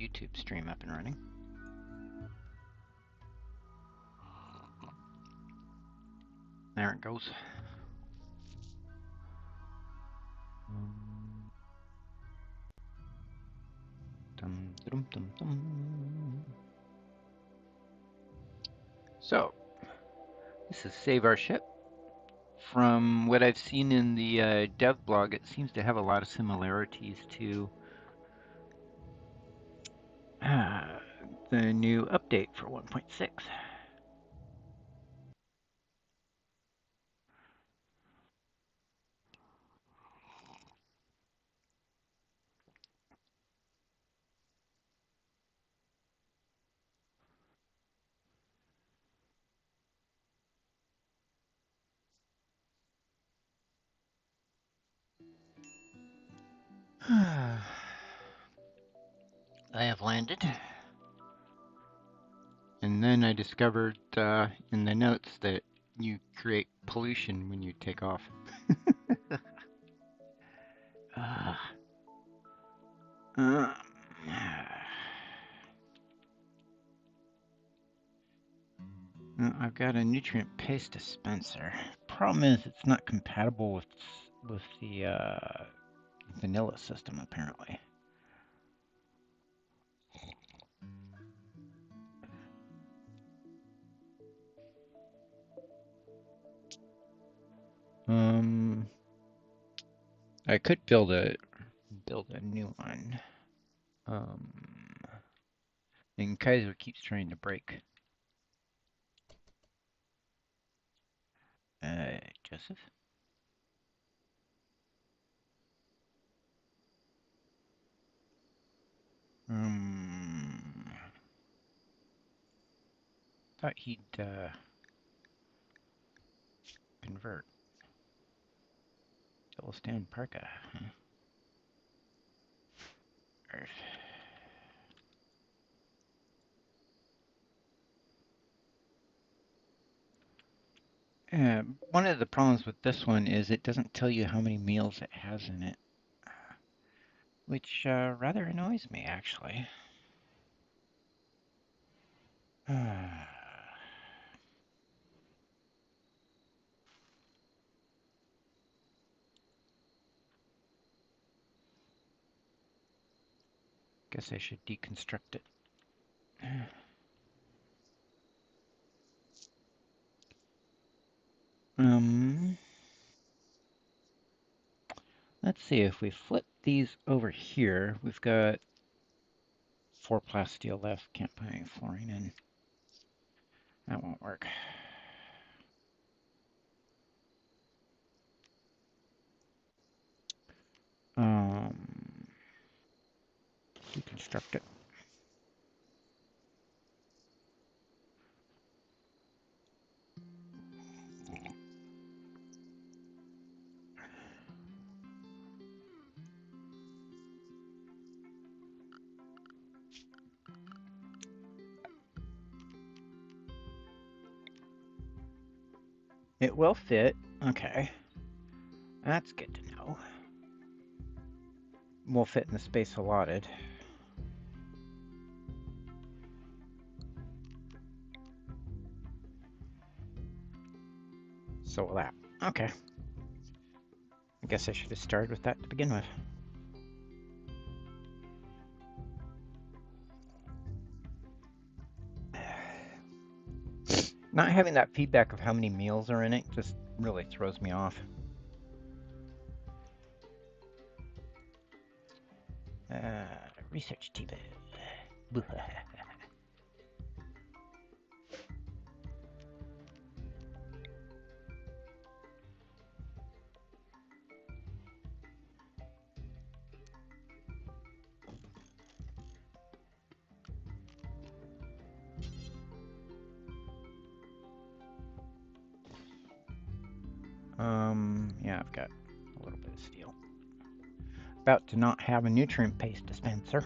YouTube stream up and running. There it goes. Dum, dum, dum, dum. So, this is Save Our Ship. From what I've seen in the dev blog, it seems to have a lot of similarities to the new update for 1.6. I have landed. And then I discovered in the notes that you create pollution when you take off. I've got a nutrient paste dispenser. Problem is, it's not compatible with the vanilla system, apparently. I could build a new one. And Kaiser keeps trying to break. Joseph? Thought he'd convert. Double stand parka. Huh? Earth. One of the problems with this one is it doesn't tell you how many meals it has in it, which rather annoys me, actually. Guess I should deconstruct it. Let's see, if we flip these over here, we've got 4 plasteel left, can't put any flooring in. That won't work. Deconstruct it. It will fit. Okay. That's good to know. Will fit in the space allotted. So will that. Okay. I guess I should have started with that to begin with. Not having that feedback of how many meals are in it just really throws me off. Research team. Yeah, I've got a little bit of steel. About to not have a nutrient paste dispenser.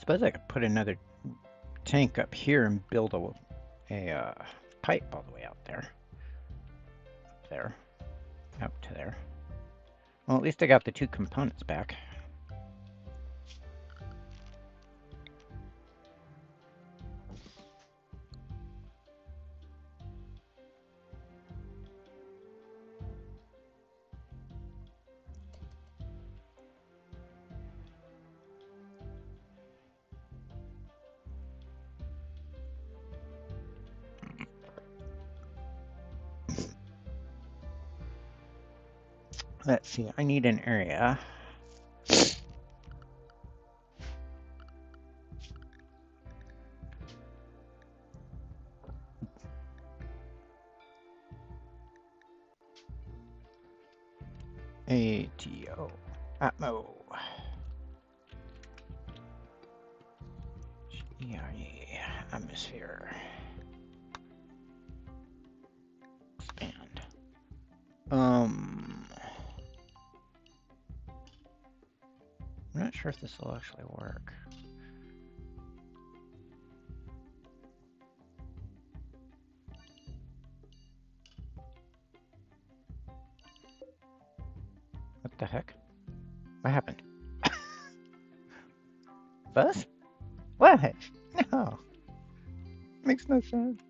suppose I could put another tank up here and build a pipe all the way out there. There. Up to there. Well, at least I got the 2 components back. Let's see, I need an area. ATO. Atmo. GRE. Atmosphere. Expand. I'm not sure if this will actually work. What the heck? What happened? Buzz? What? No. Makes no sense.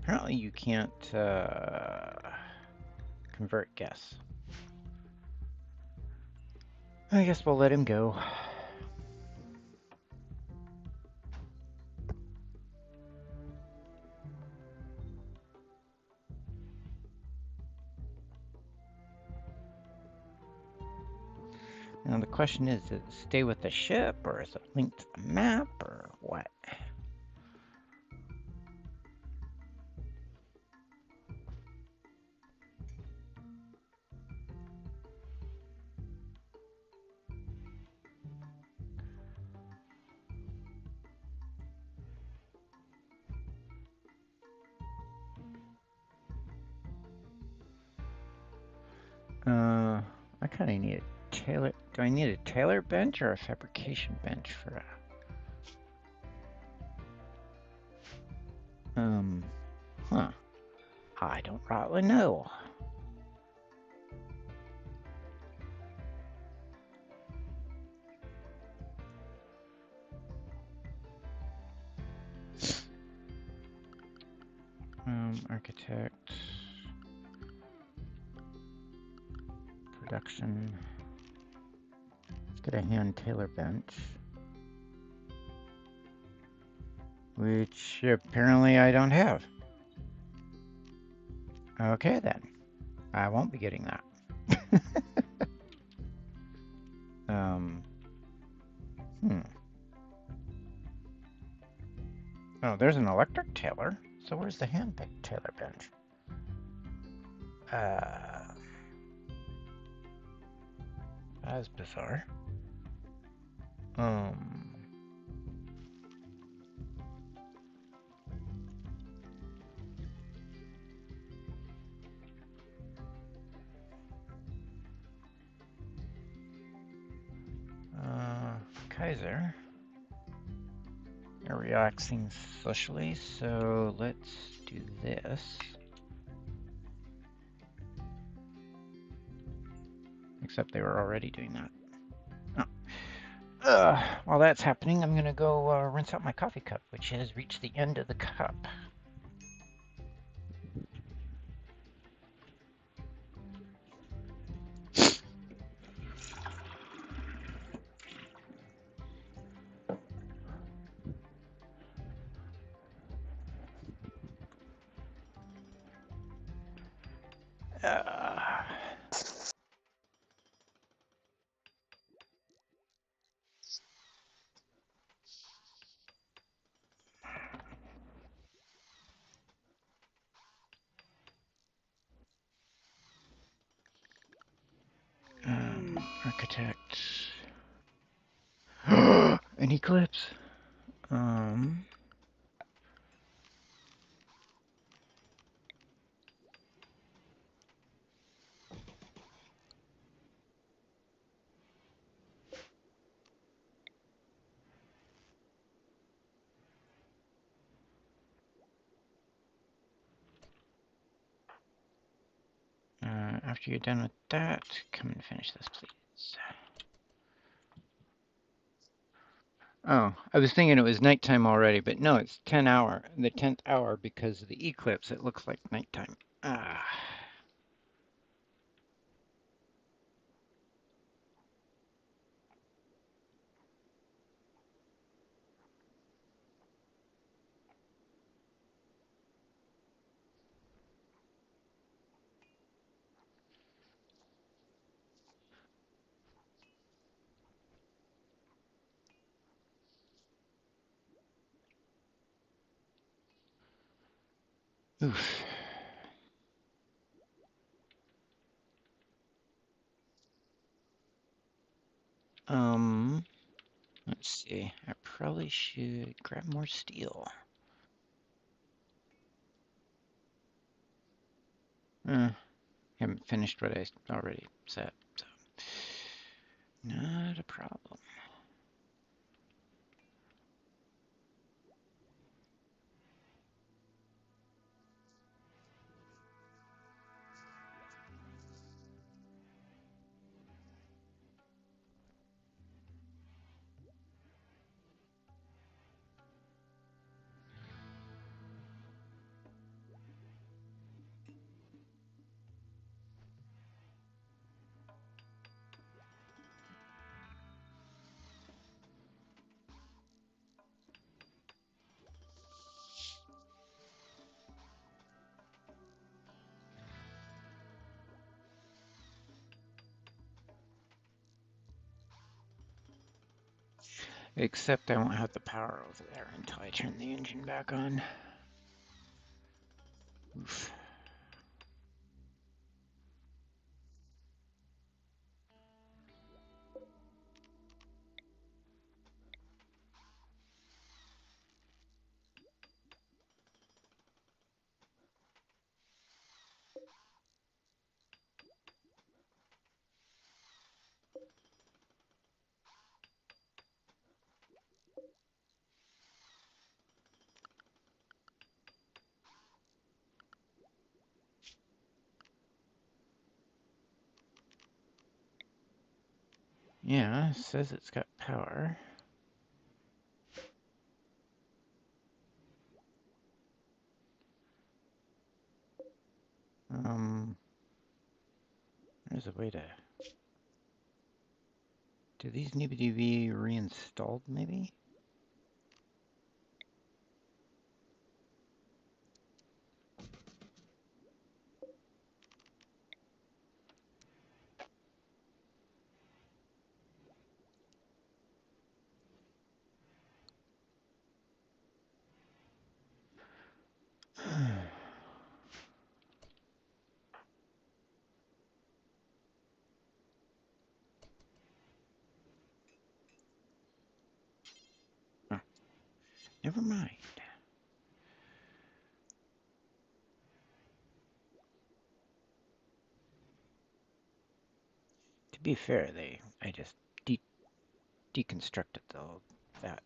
Apparently you can't convert gas. I guess we'll let him go. Now the question is, does it stay with the ship, or is it linked to the map, or what? I kind of need a tailor. Do I need a tailor bench or a fabrication bench for a... Huh. I don't rightly know. Architect. Production. Let's get a hand tailor bench. Which apparently I don't have. Okay then. I won't be getting that. Oh, there's an electric tailor. So where's the hand tailor bench? That's bizarre. Kaiser. They're relaxing socially, so let's do this. Except they were already doing that. Oh. While that's happening, I'm gonna go rinse out my coffee cup, which has reached the end of the cup. Architect. A An eclipse. After you're done with that, come and finish this, please. Oh, I was thinking it was nighttime already, but no, it's the 10th hour because of the eclipse. It looks like nighttime. Ah. Oof. Let's see. I probably should grab more steel. Haven't finished what I already said, so not a problem. Except I won't have the power over there until I turn the engine back on. Oof. Yeah, it says it's got power. There's a way to... Do these need to be reinstalled, maybe? Oh, never mind. To be fair, I just deconstructed that.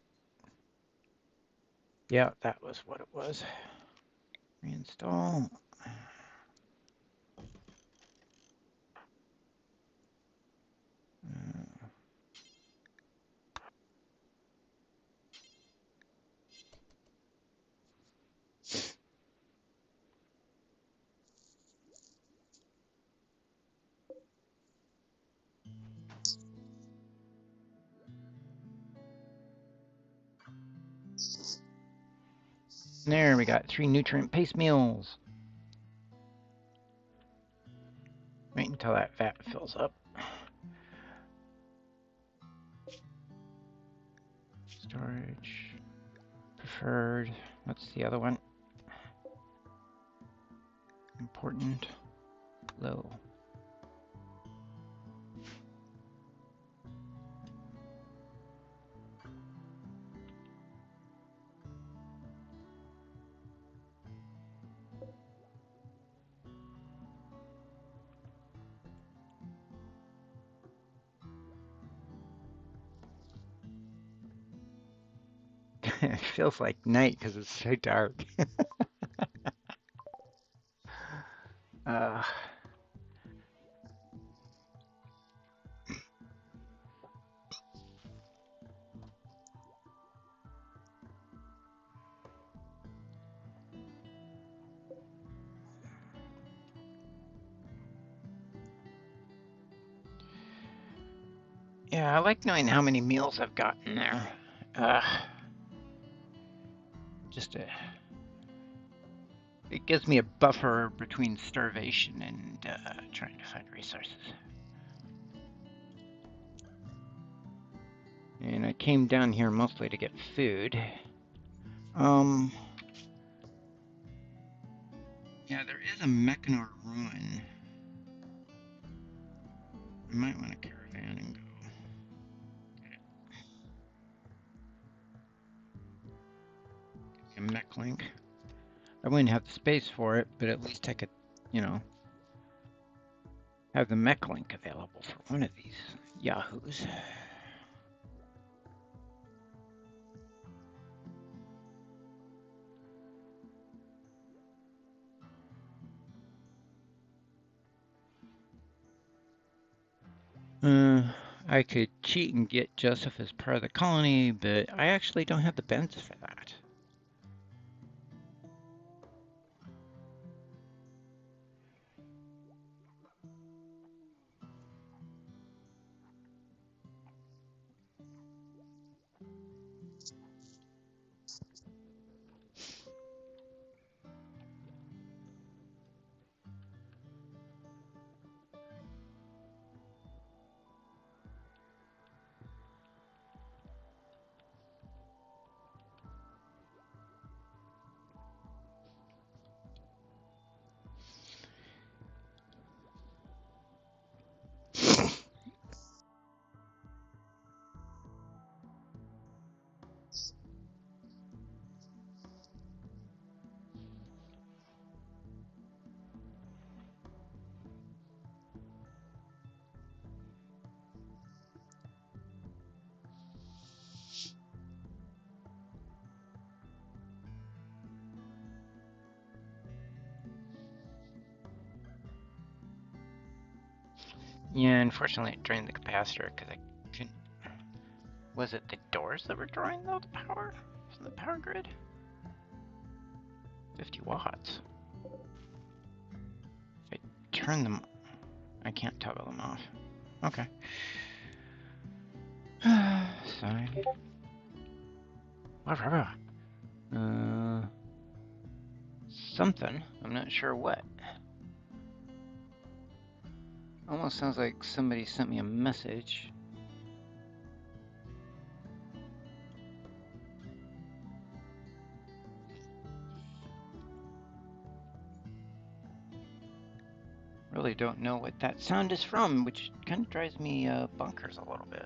Yeah, that was what it was. Reinstall. There, we got 3 nutrient paste meals. Wait until that vat fills up. Storage. Preferred. What's the other one? Important. Low. It feels like night because it's so dark. uh, yeah, I like knowing how many meals I've gotten there. Uh, just a, it gives me a buffer between starvation and trying to find resources. And I came down here mostly to get food. Yeah, there is a Mechanor ruin. I might want to caravan and go. A mech link. I wouldn't have the space for it, but at least I could, you know, have the mech link available for one of these yahoos. I could cheat and get Joseph as part of the colony, but I actually don't have the bents for that. Yeah, unfortunately it drained the capacitor because I couldn't. Was it the doors that were drawing though, the power from the power grid? 50 watts. If I turn them, I can't toggle them off. Okay. Sorry. Something. I'm not sure what. Almost sounds like somebody sent me a message. Really don't know what that sound is from, which kind of drives me bonkers a little bit.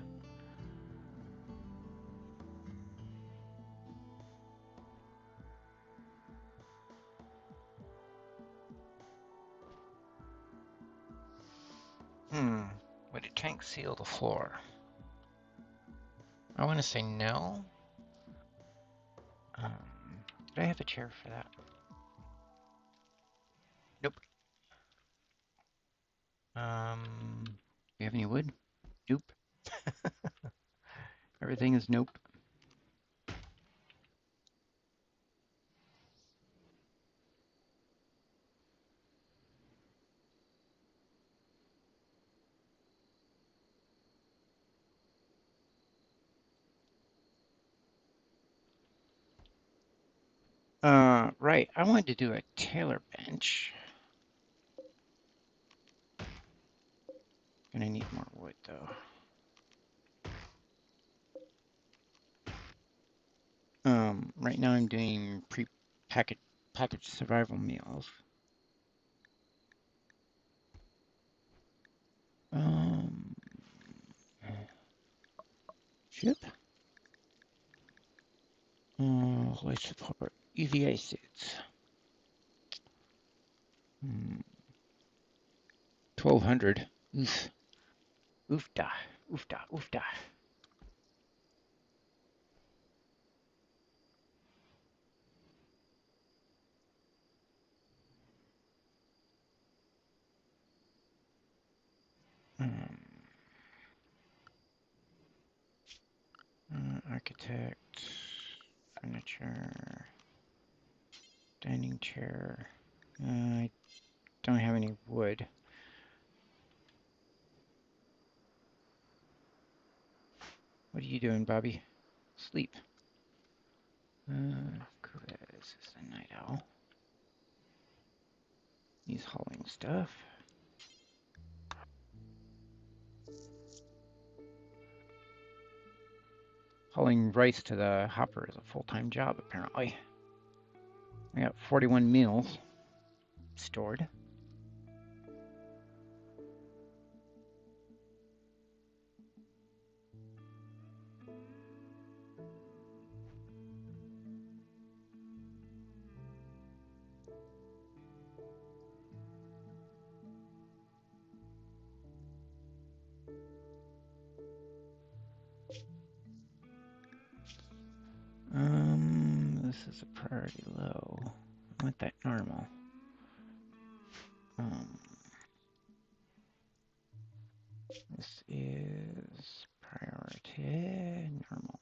Would a tank seal the floor? I want to say no. Did I have a chair for that? Nope. Do you have any wood? Nope. Everything is nope. Right. I wanted to do a Taylor bench. Gonna need more wood though. Right now I'm doing packaged survival meals. Ship. Life support. EVA suits. 1200. Oof. Oofda. Oofda. Oofda. Architect, furniture, dining chair. I don't have any wood. What are you doing, Bobby? Sleep. This is the night owl. He's hauling stuff. Hauling rice to the hopper is a full-time job, apparently. I got 41 meals stored. This is a priority low. I want that normal. This is priority normal.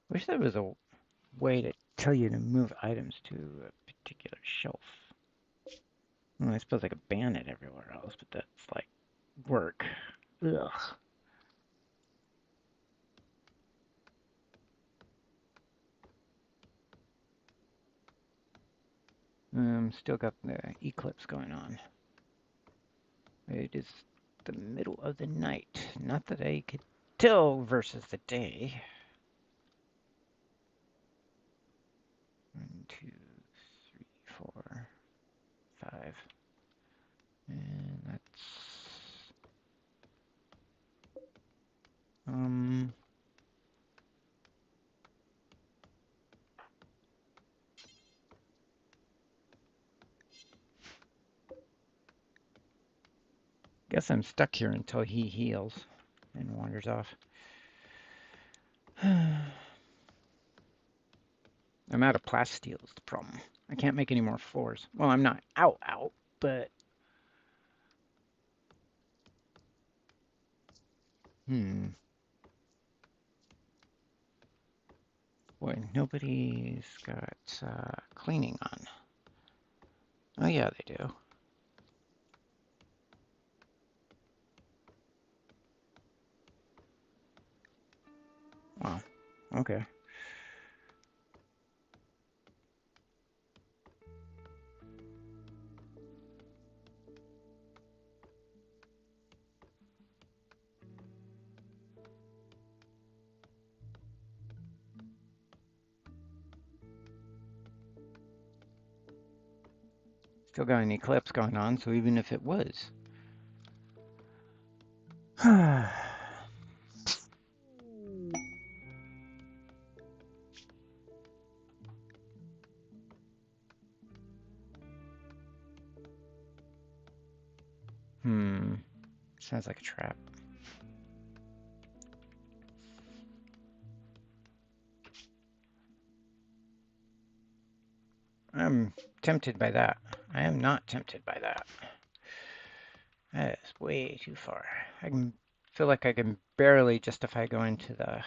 Wish there was a way to tell you to move items to a particular shelf. Well, I suppose I could ban it everywhere else, but that's like work. Ugh. Still got the eclipse going on. It is the middle of the night. Not that I could tell versus the day. 1, 2, 3, 4, 5. And that's guess I'm stuck here until he heals and wanders off. I'm out of plasteel is the problem. I can't make any more floors. Well, I'm not out, but boy, nobody's got cleaning on. Oh yeah, they do. Wow. Okay. Still got an eclipse going on, so even if it was. Sounds like a trap. I'm tempted by that. I am not tempted by that. That is way too far. I can feel like I can barely justify going to the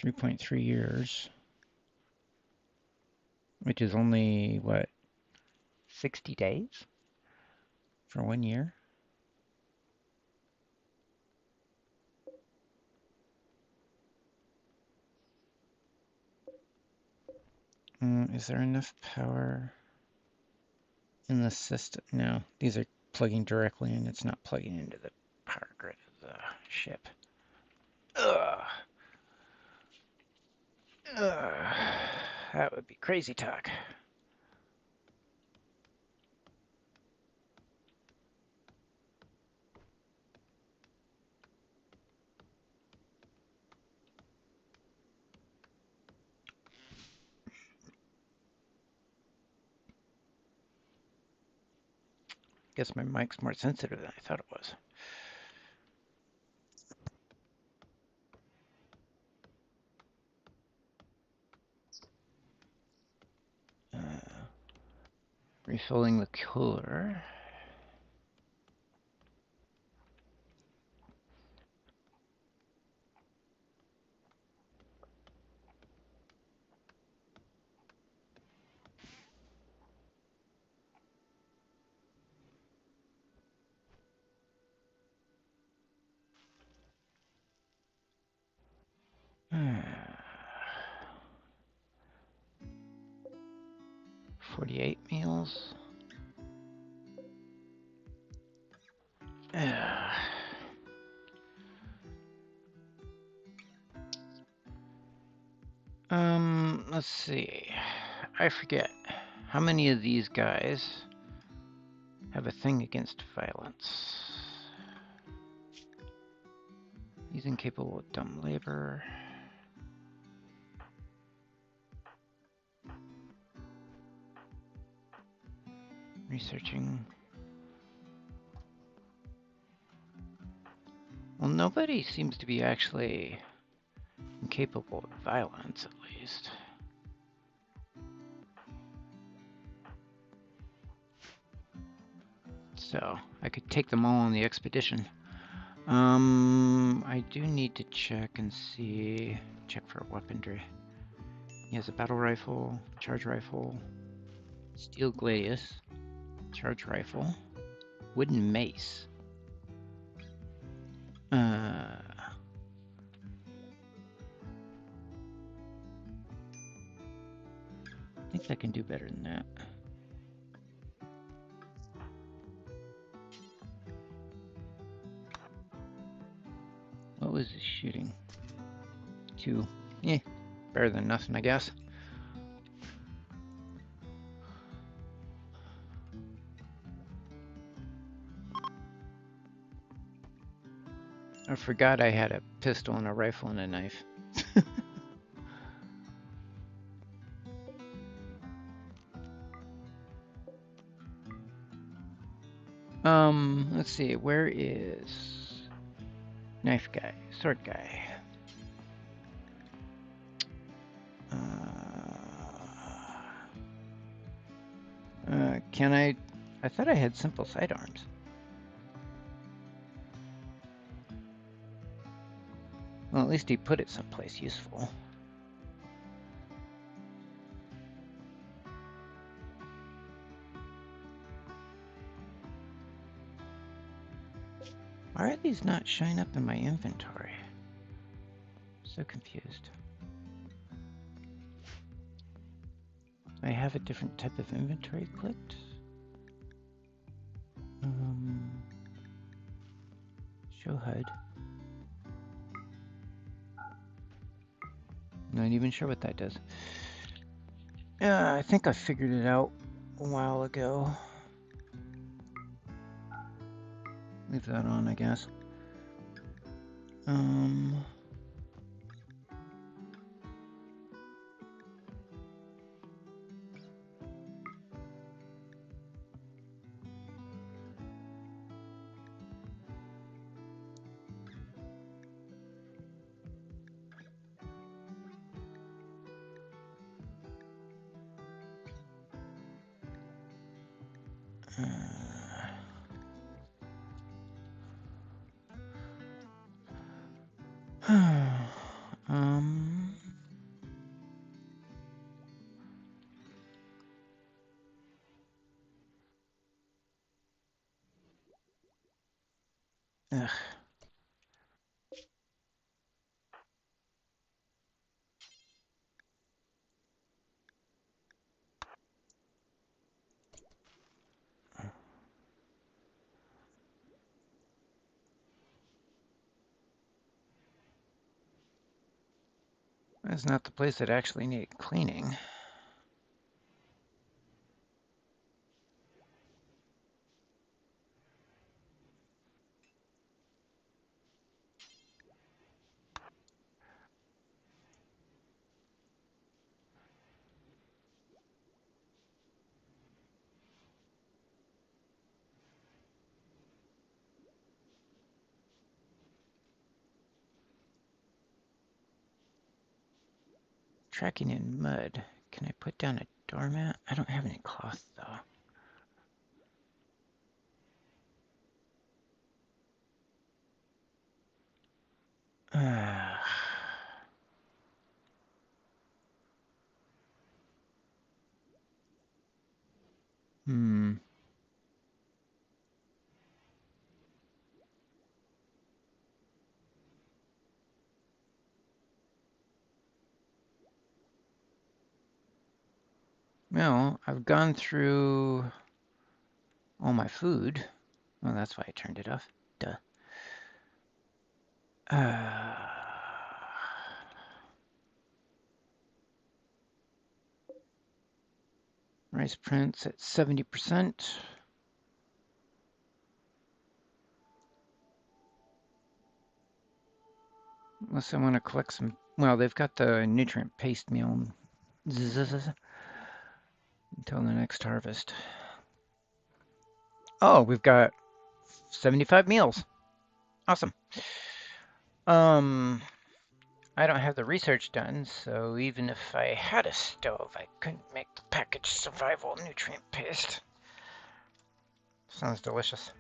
3.3 years, which is only, what, 60 days for 1 year? Is there enough power in the system? No, these are plugging directly in. It's not plugging into the power grid of the ship. Ugh. That would be crazy talk. Guess my mic's more sensitive than I thought it was. Refilling the cooler. Uh, 48 meals. Let's see. I forget. How many of these guys have a thing against violence? He's incapable of dumb labor. Researching. Well, nobody seems to be actually incapable of violence, at least. So, I could take them all on the expedition. I do need to check and see. Check for weaponry. He has a battle rifle, charge rifle, steel gladius, charge rifle, wooden mace. I think I can do better than that. What was his shooting? 2. Eh, better than nothing, I guess. I forgot I had a pistol and a rifle and a knife. Let's see, where is knife guy, sword guy? Can I thought I had simple sidearms. Well, at least he put it someplace useful. Why are these not showing up in my inventory? So confused. I have a different type of inventory clicked. Show HUD. Not even sure what that does. Yeah, I think I figured it out a while ago. Leave that on, I guess. Ugh. That's not the place that actually needed cleaning. Tracking in mud. Can I put down a doormat? I don't have any cloth though. Hmm. Well, I've gone through all my food. Well, that's why I turned it off. Duh. Rice prints at 70%. Unless I want to collect some. Well, they've got the nutrient paste meal until the next harvest. Oh, we've got 75 meals. Awesome. I don't have the research done, so even if I had a stove, I couldn't make the packaged survival nutrient paste. Sounds delicious.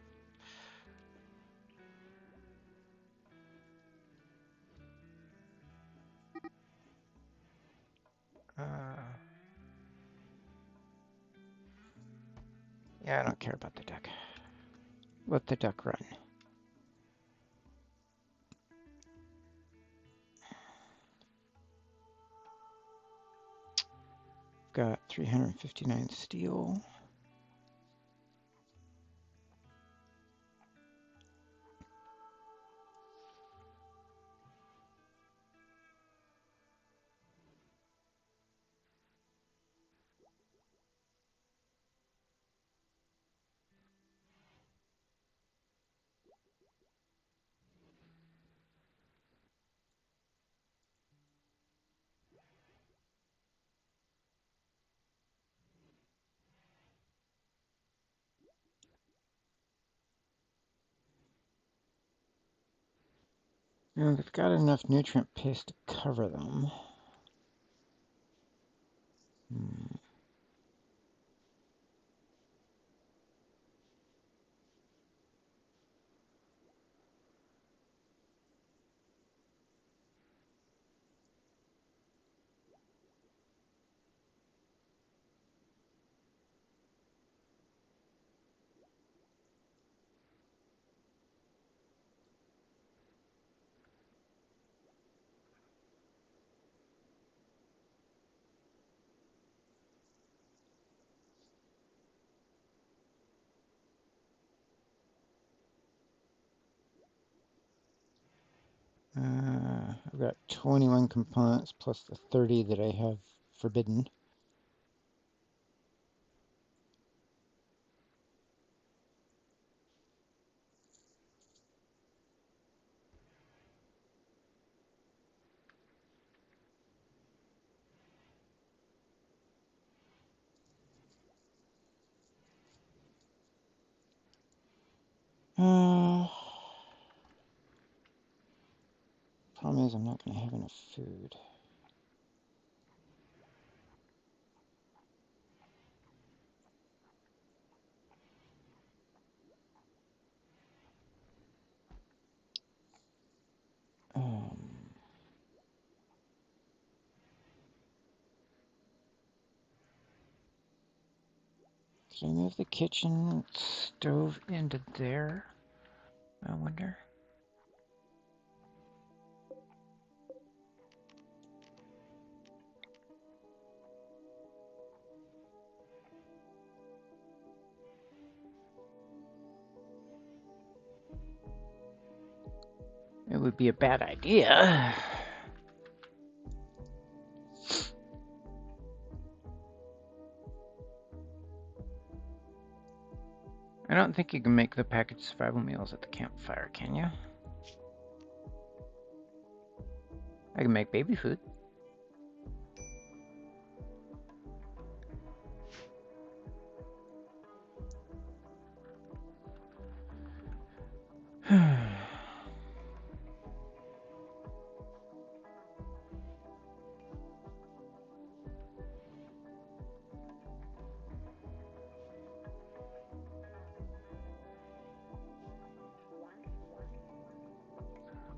Yeah, I don't care about the duck. Let the duck run. Got 359 steel. Now they've got enough nutrient paste to cover them. I've got 21 components plus the 30 that I have forbidden. Problem is I'm not going to have enough food. Did I move the kitchen stove into there? I wonder. It would be a bad idea. I don't think you can make the packaged survival meals at the campfire, can you? I can make baby food.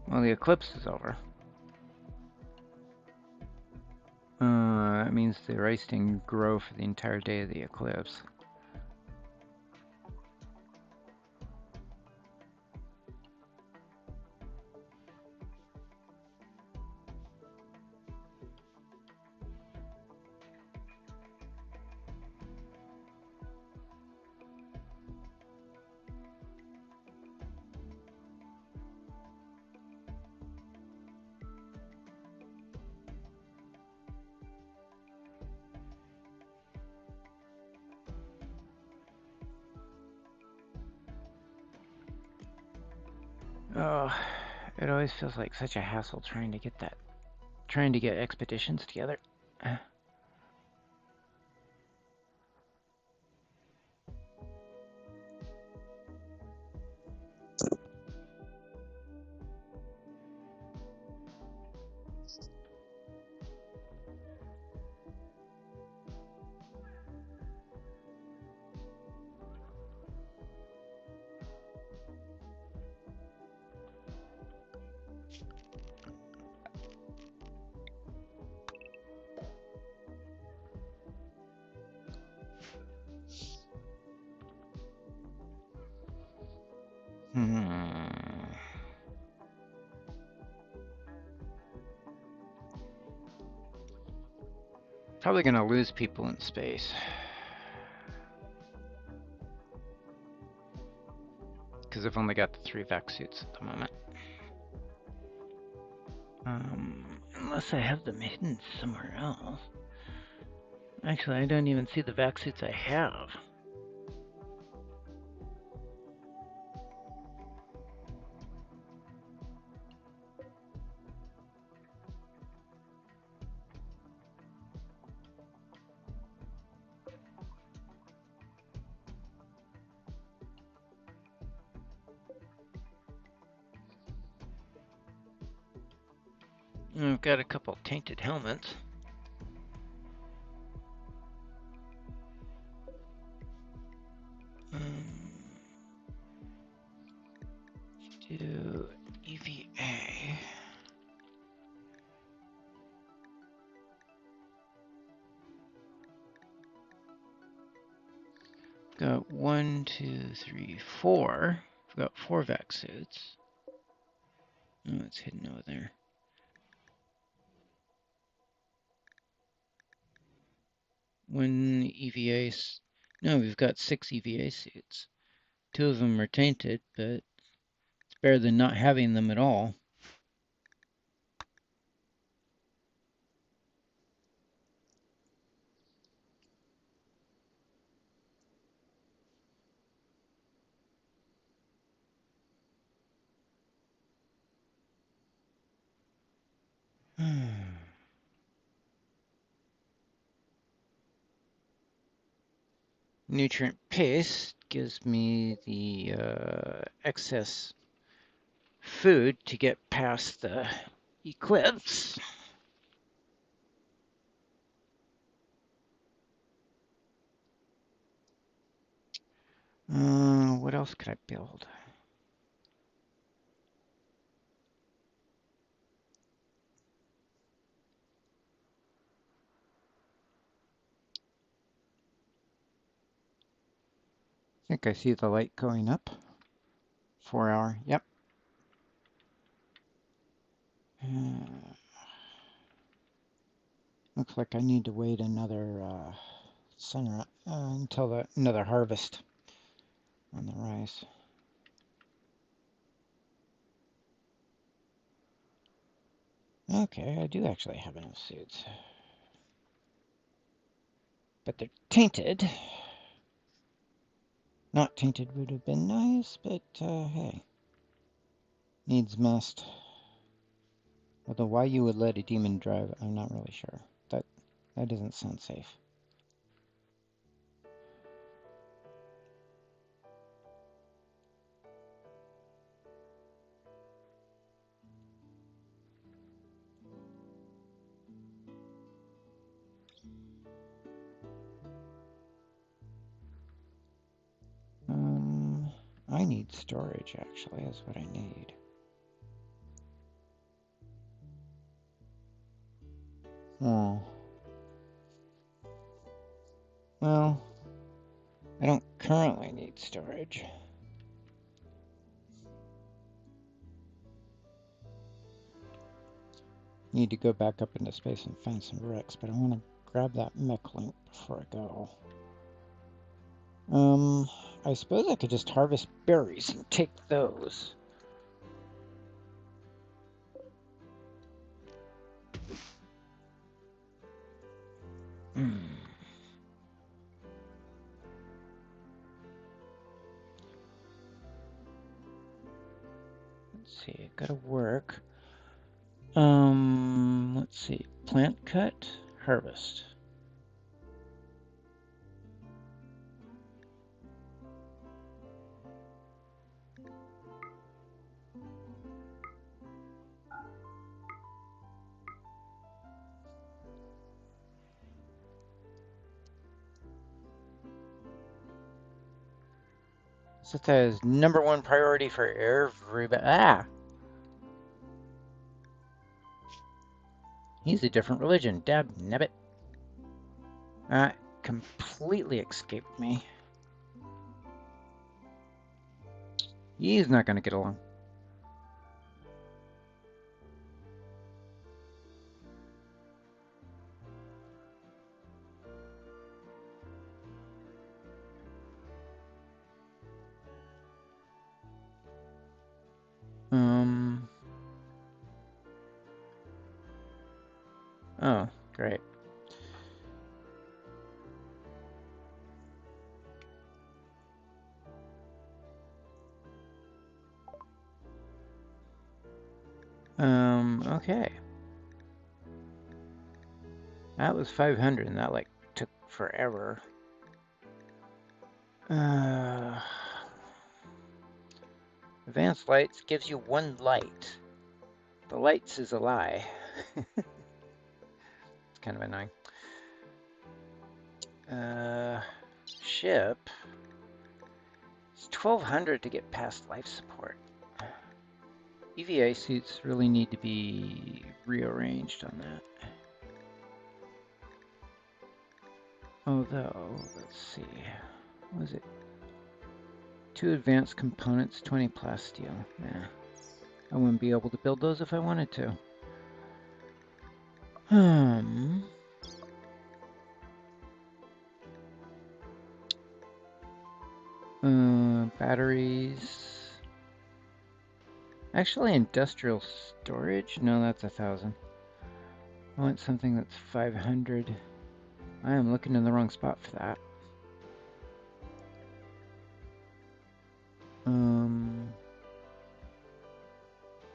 Well, the eclipse is over. That means the rice didn't grow for the entire day of the eclipse. Oh, it always feels like such a hassle trying to get expeditions together. Probably gonna lose people in space. Because I've only got the 3 vac suits at the moment. Unless I have them hidden somewhere else. Actually, I don't even see the vac suits I have. I've got a couple tainted helmets. Do EVA. Got 1, 2, 3, 4. I've got 4 vac suits. Oh, it's hidden over there. One EVA. No, we've got 6 EVA suits. 2 of them are tainted, but it's better than not having them at all. Nutrient paste gives me the excess food to get past the eclipse. What else could I build? I think I see the light going up. 4 hour, yep. Looks like I need to wait another until another harvest on the rice. Okay, I do actually have enough suits. But they're tainted. Not tainted would have been nice, but hey. Needs must. Although why you would let a demon drive, I'm not really sure. That doesn't sound safe. I need storage actually, is what I need. Oh. Well, I don't currently need storage. Need to go back up into space and find some bricks, but I want to grab that mech link before I go. I suppose I could just harvest berries and take those. Let's see, gotta work. Let's see, plant cut, harvest. Set that as #1 priority for everybody. Ah! He's a different religion. Dab nabbit. Completely escaped me. He's not gonna get along. Oh, great. Okay. That was 500 and that like took forever. Advanced lights gives you 1 light. The lights is a lie. It's kind of annoying. Ship. It's 1200 to get past life support. EVA suits really need to be rearranged on that. Although, let's see. What was it? 2 advanced components, 20 plasteel. Yeah. I wouldn't be able to build those if I wanted to. Batteries. Actually, industrial storage? No, that's 1,000. I want something that's 500. I am looking in the wrong spot for that.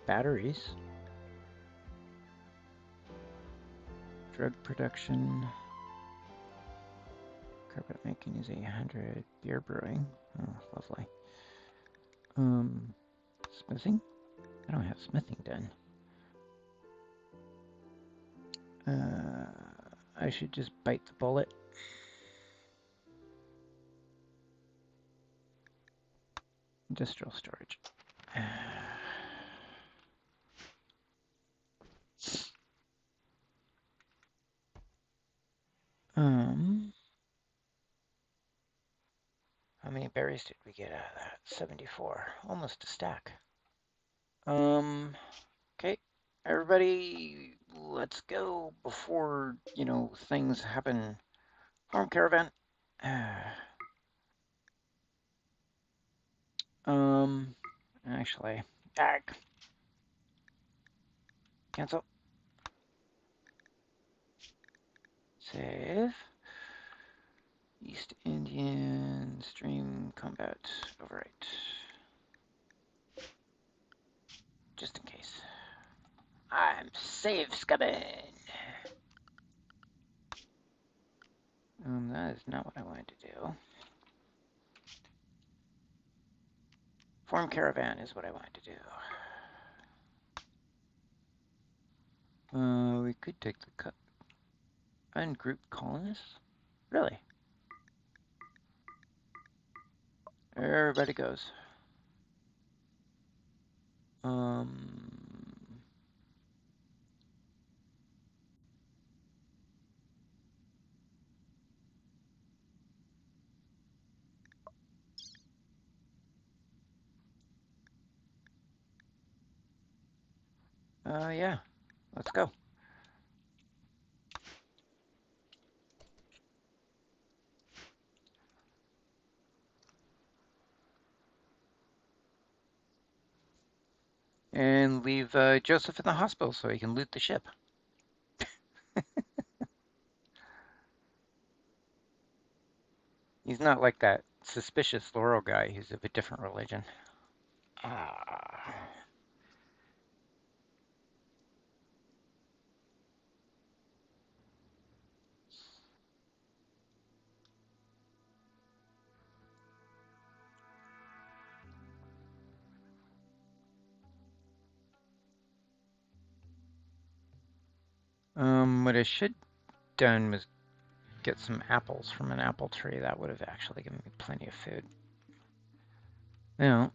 Batteries. Drug production. Carpet making is 800. Beer brewing. Oh, lovely. Smithing? I don't have smithing done. I should just bite the bullet. Industrial storage. How many berries did we get out of that? 74. Almost a stack. Okay. Everybody, let's go before, things happen. Farm caravan. Actually, cancel. Save. East Indian stream combat overwrite. Just in case. I'm save scumming. That is not what I wanted to do. Form caravan is what I wanted to do. We could take the cut. Ungroup colonists? Really? Everybody goes. Yeah. Let's go. And leave Joseph in the hospital so he can loot the ship. He's not like that suspicious Laurel guy who's of a different religion. Ah. What I should done was get some apples from an apple tree. That would have actually given me plenty of food. Now,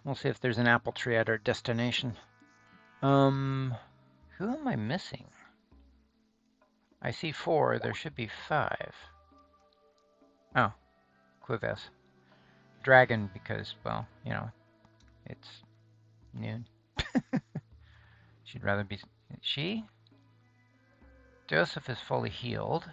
we'll see if there's an apple tree at our destination. Who am I missing? I see 4. There should be 5. Oh, Quives. Dragon because, well, you know, it's noon. She'd rather be... She? Joseph is fully healed.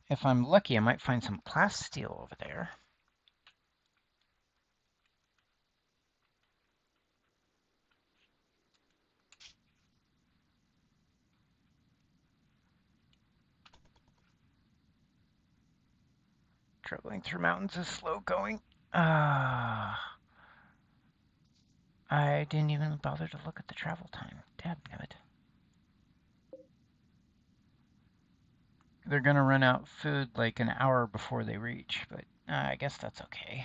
If I'm lucky, I might find some class steel over there. Traveling through mountains is slow going. I didn't even bother to look at the travel time. Dadnammit. They're gonna run out food like an hour before they reach, but I guess that's okay.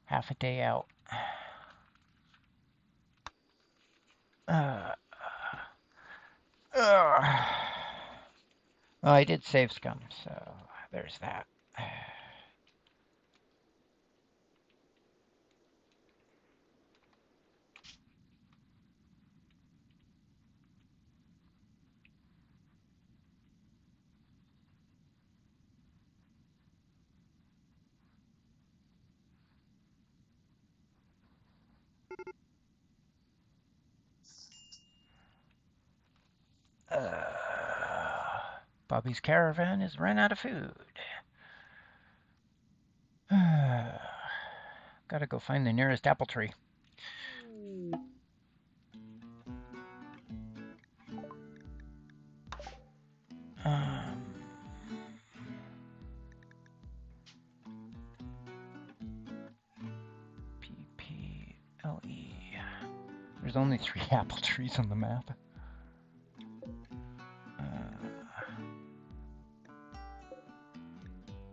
Half a day out. Well, I did save scum, so there's that. Bobby's caravan has run out of food. Gotta go find the nearest apple tree. PPLE. There's only 3 apple trees on the map.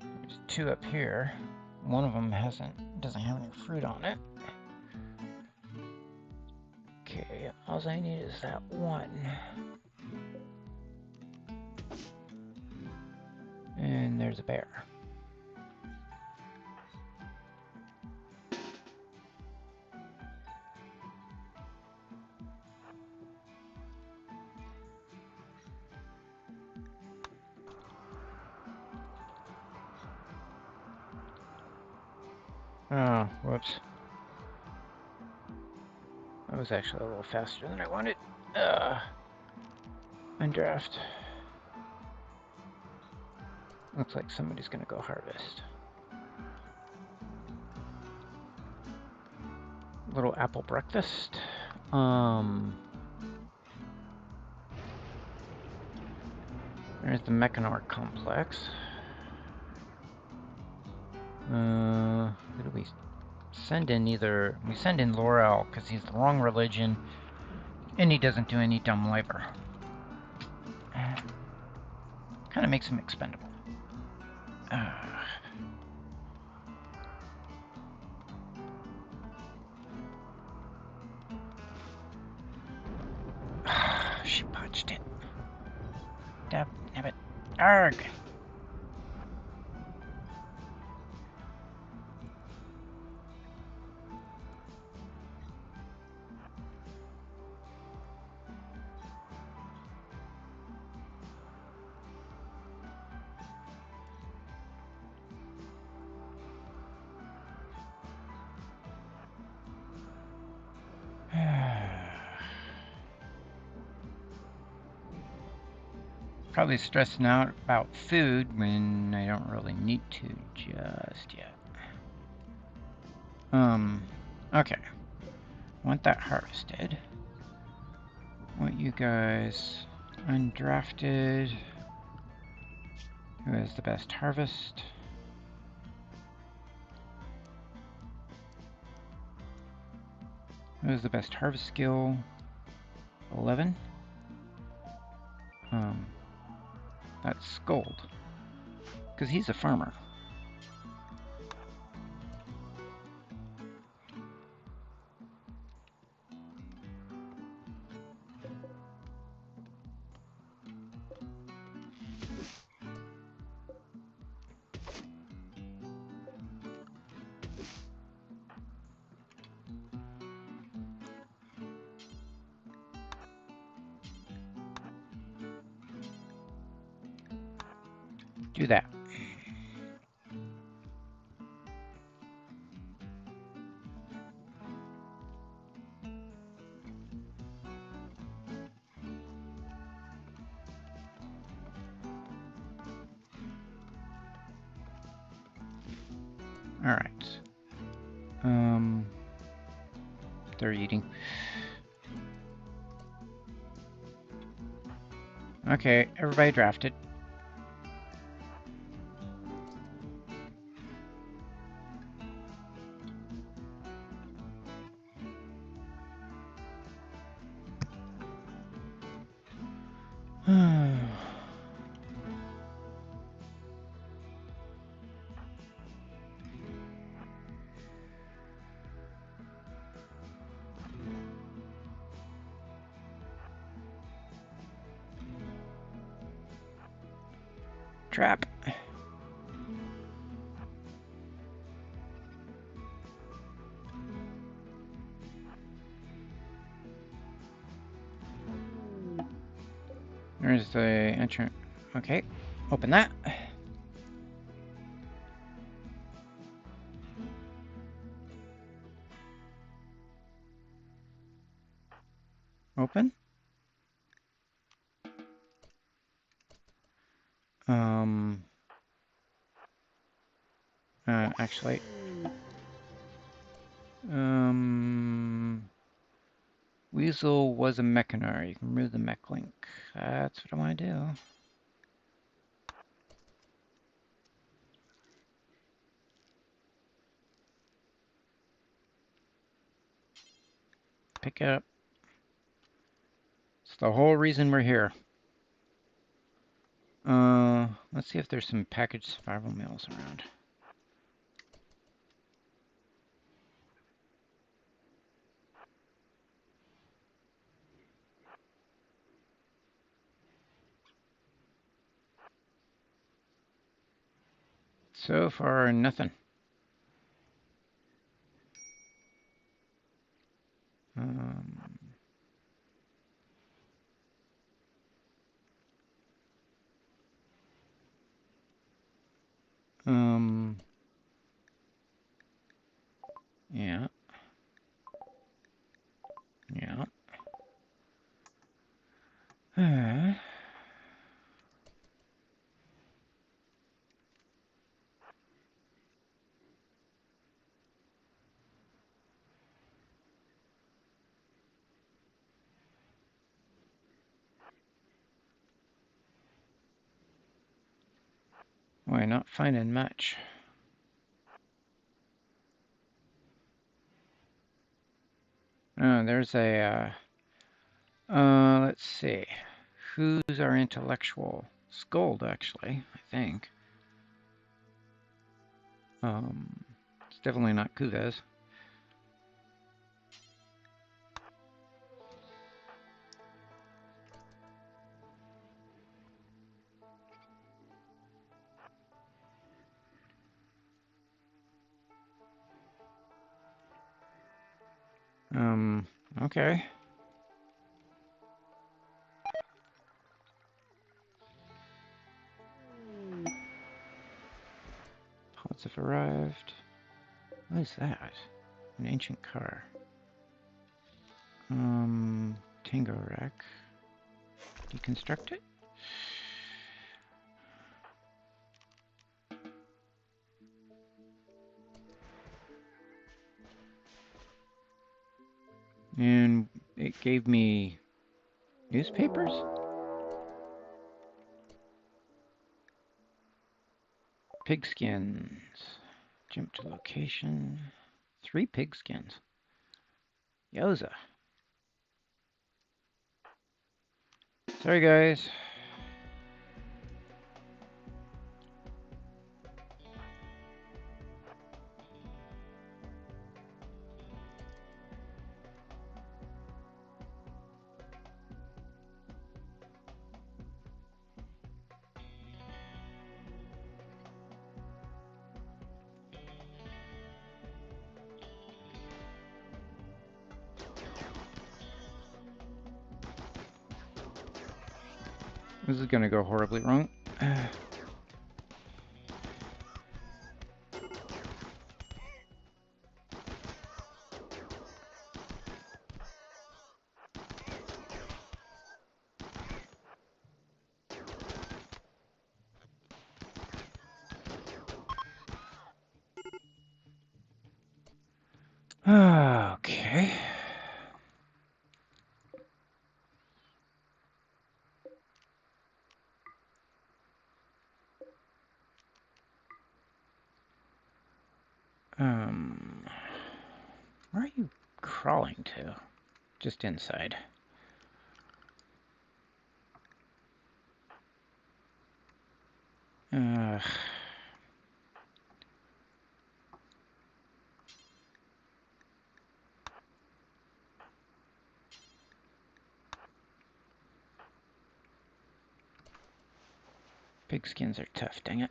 There's 2 up here. One of them doesn't have any fruit on it. Okay, all I need is that one. And there's a bear. Oh, whoops. That was actually a little faster than I wanted. Undraft. Looks like somebody's gonna go harvest. Little apple breakfast. There's the Mechanor complex. Who do we send in? We send in Laurel because he's the wrong religion and he doesn't do any dumb labor. Kind of makes him expendable. Arg! Probably stressing out about food when I don't really need to just yet. Okay. Want that harvested. Want you guys undrafted. Who has the best harvest? Who has the best harvest skill? 11. That's Gold, because he's a farmer. Do that. All right. They're eating. Okay, everybody drafted. Trap. There's the entrance. Okay, open that. Open. Actually, Weasel was a mechanar. You can remove the mech link. That's what I want to do. Pick it up. It's the whole reason we're here. Let's see if there's some packaged survival meals around. So far, nothing. Yeah. Yeah. Why not finding much? Oh, there's a, let's see. Who's our intellectual? Scold, actually, I think. It's definitely not Kugas. Okay. Pods have arrived. What is that? An ancient car. Tango rack. Deconstruct it? And it gave me newspapers? Pigskins. Jump to location. 3 pigskins. Yoza. Sorry, guys. This is gonna go horribly wrong. Okay. Where are you crawling to? Just inside. Pigskins are tough, dang it.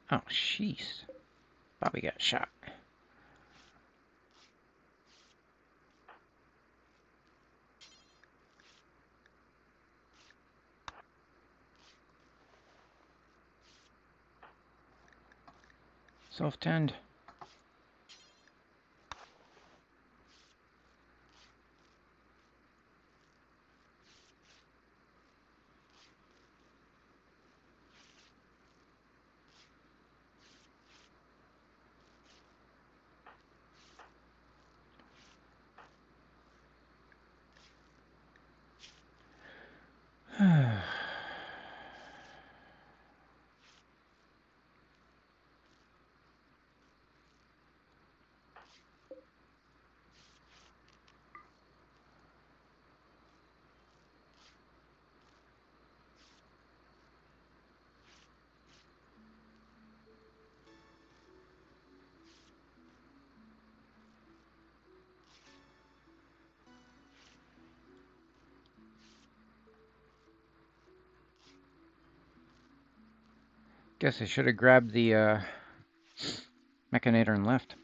Oh, jeez. Bobby got shot. Self-tend. Guess I should have grabbed the mechanator and left.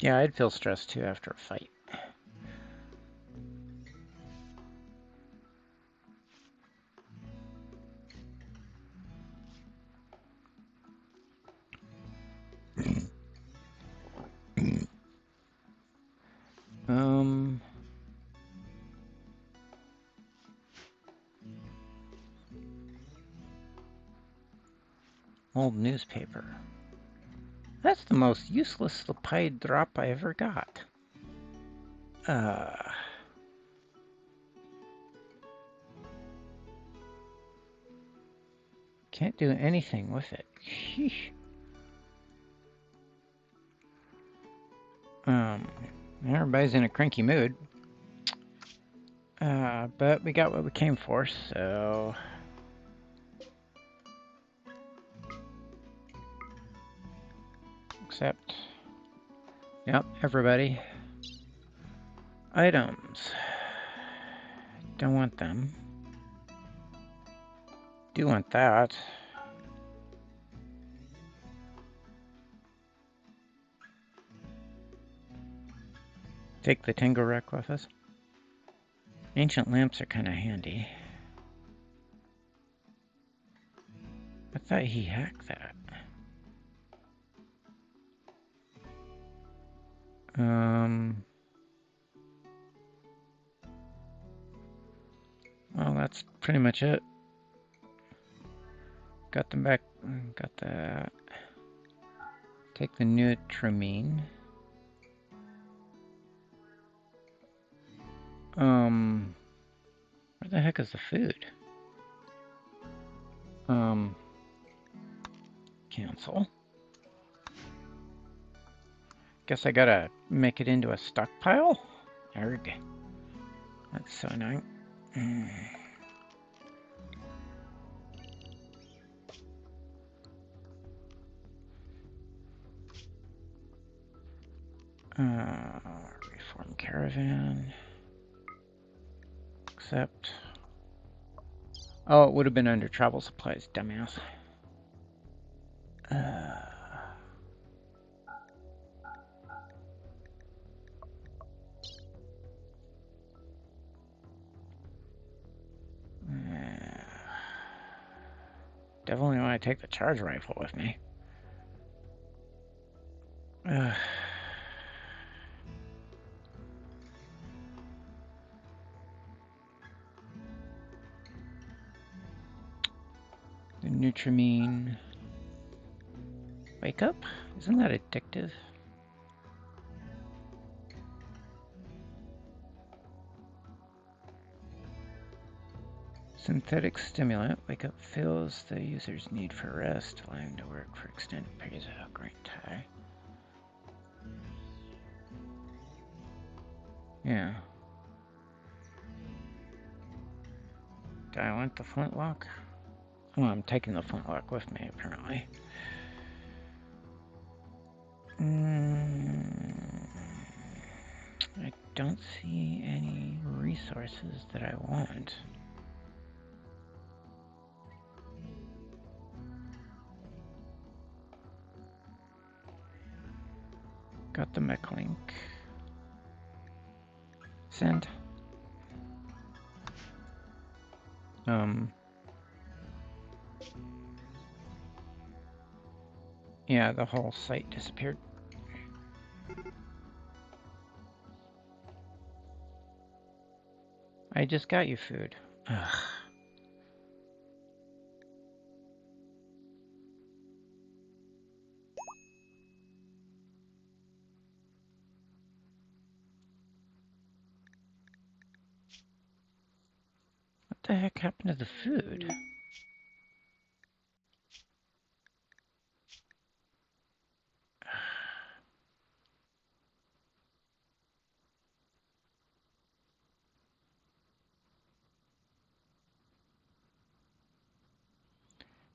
Yeah, I'd feel stressed too after a fight. Old newspaper. That's the most useless lapide drop I ever got. Can't do anything with it. Sheesh. Everybody's in a cranky mood. But we got what we came for, so... Accept. Yep, everybody. Items. Don't want them. Do want that. Take the Tingle Wreck with us. Ancient lamps are kind of handy. I thought he hacked that. Well, that's pretty much it. Got them back. Got that. Take the Nutramine. Where the heck is the food? Cancel. Guess I gotta make it into a stockpile? Arg. That's so annoying. Reform caravan. Accept. Oh, it would have been under travel supplies, dumbass. Definitely want to take the charge rifle with me. The Nutramine. Wake up? Isn't that addictive? Synthetic stimulant. Wake up fills the user's need for rest, allowing to work for extended periods without great tie. Yeah. Do I want the flintlock? Oh, I'm taking the flintlock with me, apparently. I don't see any resources that I want. Got the mech link. Send. Yeah, the whole site disappeared. I just got you food. Ugh. What the heck happened to the food?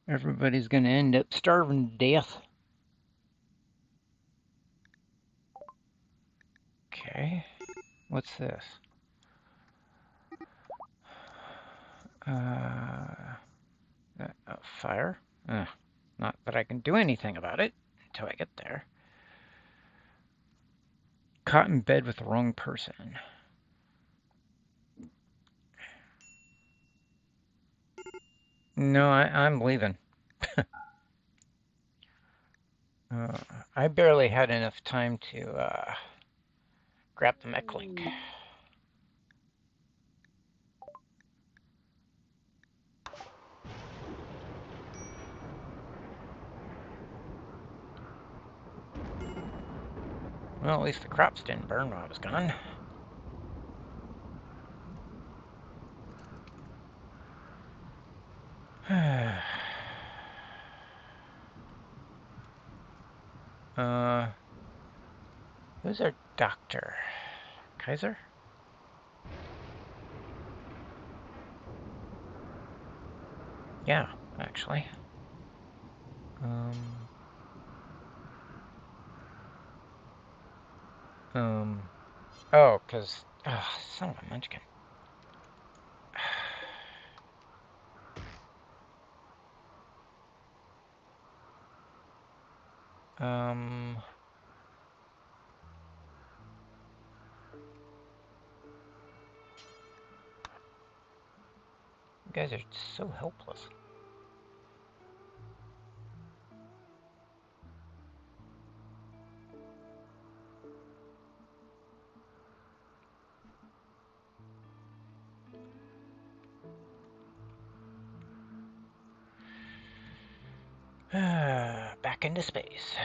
Everybody's gonna end up starving to death. Okay. What's this? Fire? Not that I can do anything about it until I get there. Caught in bed with the wrong person. No, I'm leaving. I barely had enough time to grab the mech link. Well, at least the crops didn't burn while I was gone. Who's our doctor? Kaiser? Yeah, actually. Oh, because, son of a munchkin. You guys are so helpless. Back into space.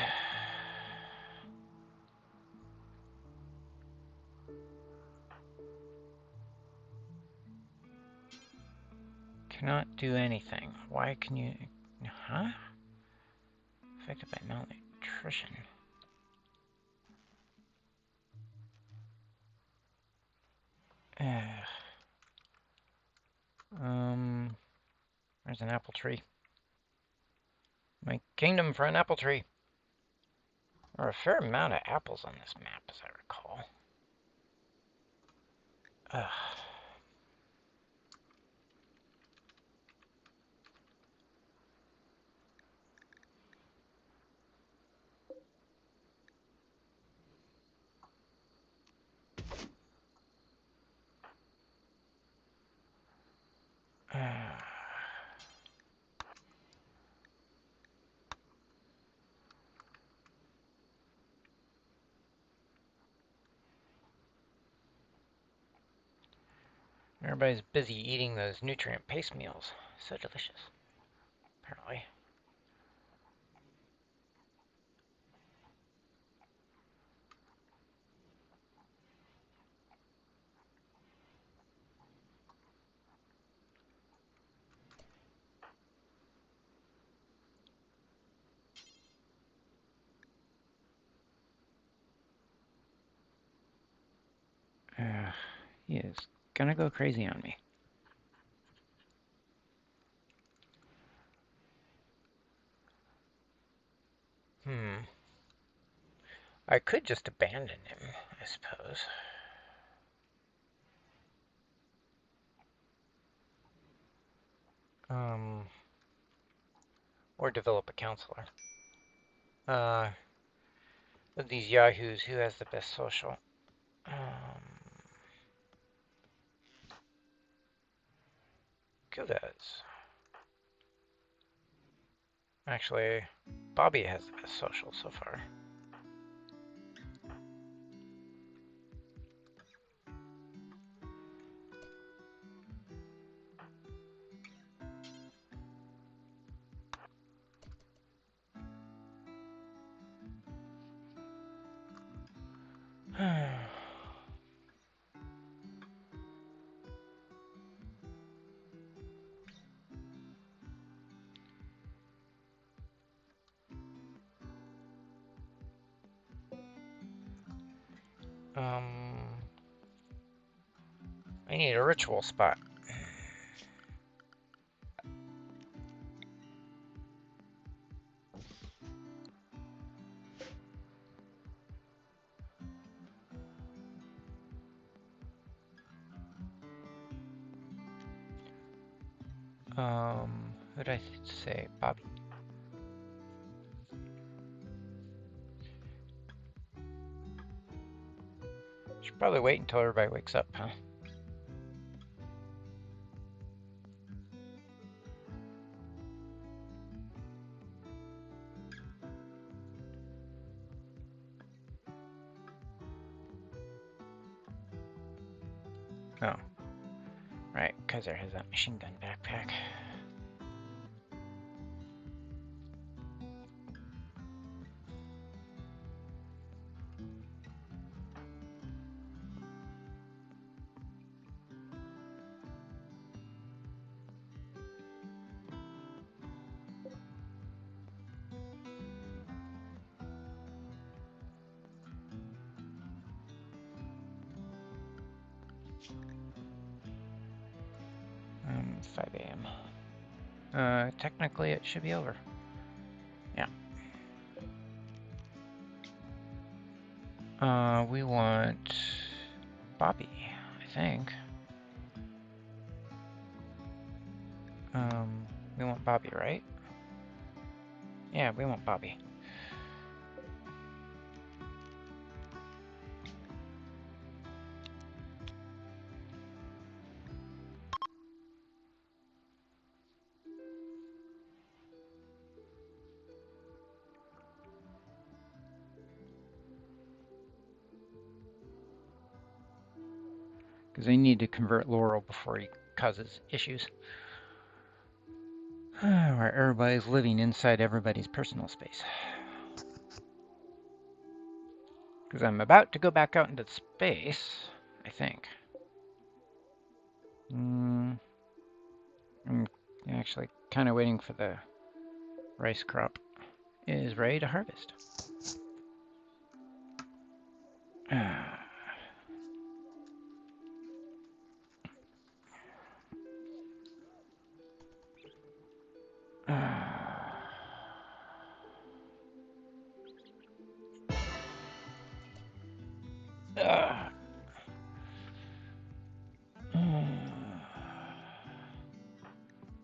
Cannot do anything. Why can you... Huh? Affected by malnutrition. There's an apple tree. My kingdom for an apple tree. There are a fair amount of apples on this map, as I recall. Everybody's busy eating those nutrient paste meals. So delicious, apparently. He is gonna go crazy on me. I could just abandon him, I suppose. Or develop a counselor. Of these yahoos, who has the best social? Who does? Actually, Bobby has the best social so far. I need a ritual spot. Who did I say? Bobby. Should probably wait until everybody wakes up, huh? Oh. Right, Kaiser has that machine gun backpack. Um, 5 a.m. Technically it should be over. Yeah. We want Bobby, I think. We want Bobby, right? Yeah, we want Bobby. Because they need to convert Laurel before he causes issues. Where everybody's living inside everybody's personal space. Because I'm about to go back out into space, I think. I'm actually kind of waiting for the rice crop is ready to harvest.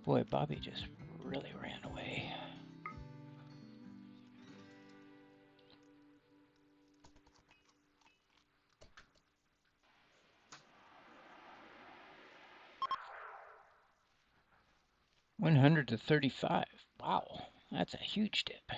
Boy, Bobby just really ran away. $135. Wow, that's a huge dip.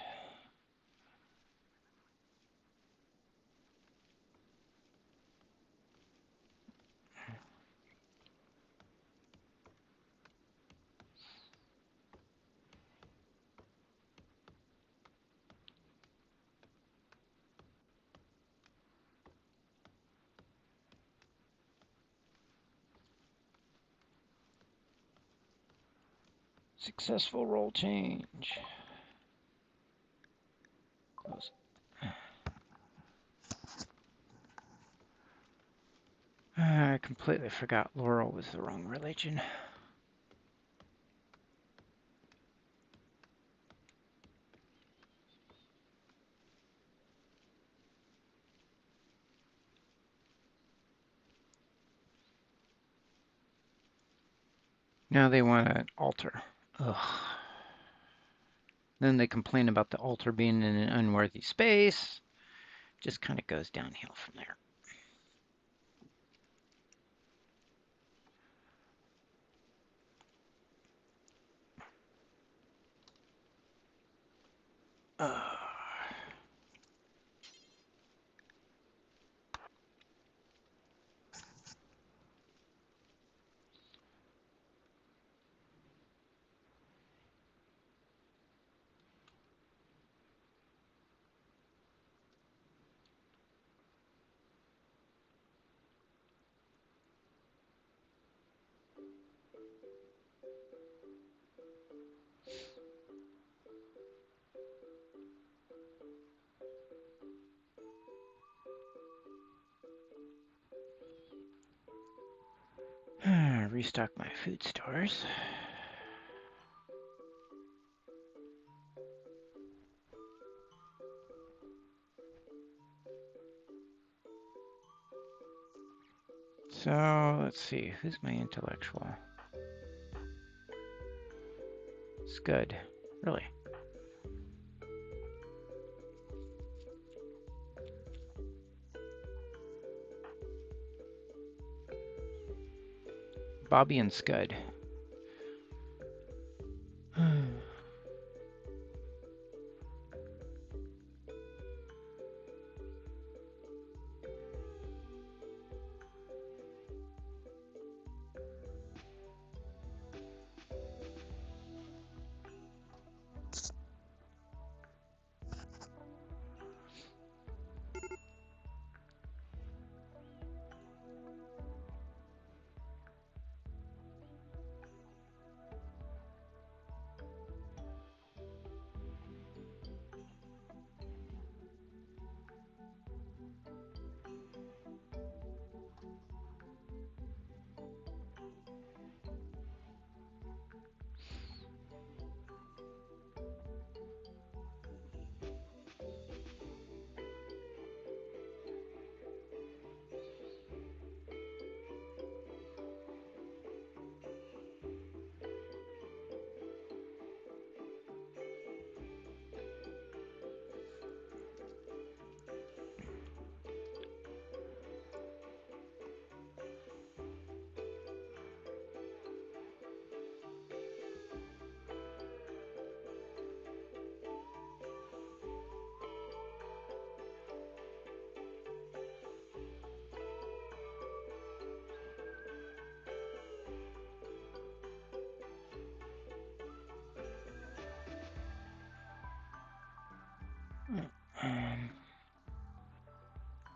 Successful roll change. Close. I completely forgot Laurel was the wrong religion. Now they want an altar. Ugh. Then they complain about the altar being in an unworthy space. Just kind of goes downhill from there. Restock my food stores. So let's see, who's my intellectual? Scud. Really? Bobby and Scud.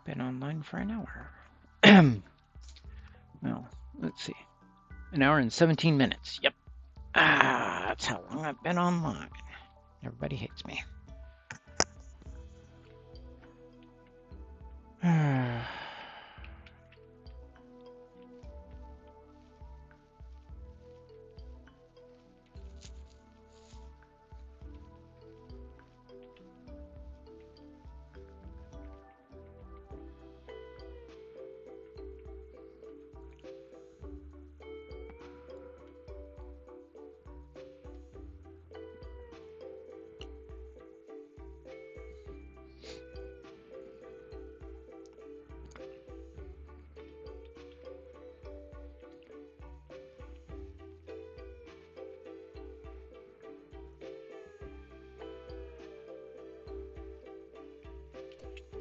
Been online for an hour. Well, let's see. An hour and 17 minutes. Yep. That's how long I've been online. Everybody hates me.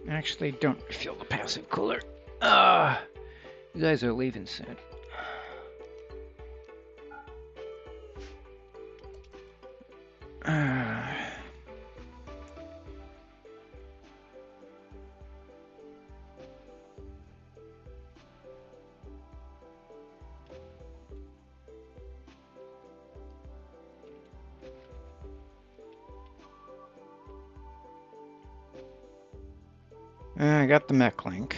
Actually, don't refuel the passive cooler. You guys are leaving soon. I got the mech link.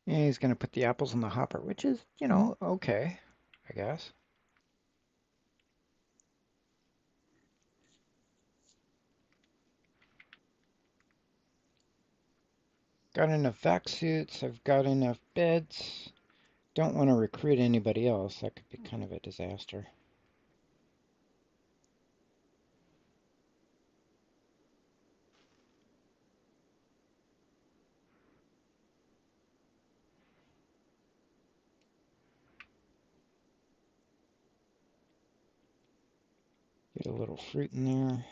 Yeah, he's gonna put the apples in the hopper, which is, you know, okay, I guess. Got enough vac suits, I've got enough beds. Don't want to recruit anybody else, that could be kind of a disaster. Get a little fruit in there.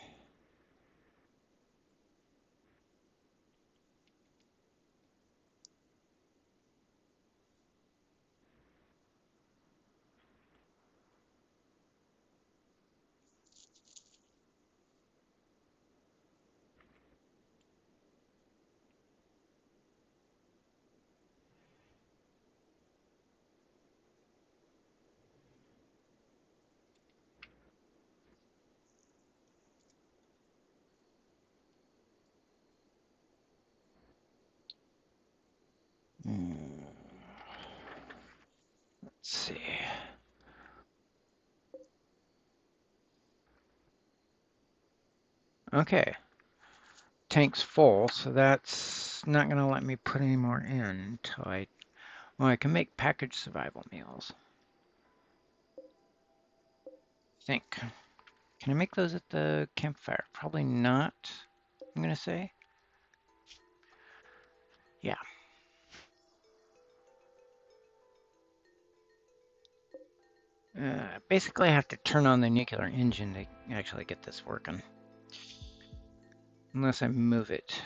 Let's see. Okay. Tank's full, so that's not going to let me put any more in until well, I can make packaged survival meals. I think. Can I make those at the campfire? Probably not, I'm going to say. Yeah. Basically, I have to turn on the nuclear engine to actually get this working. Unless I move it.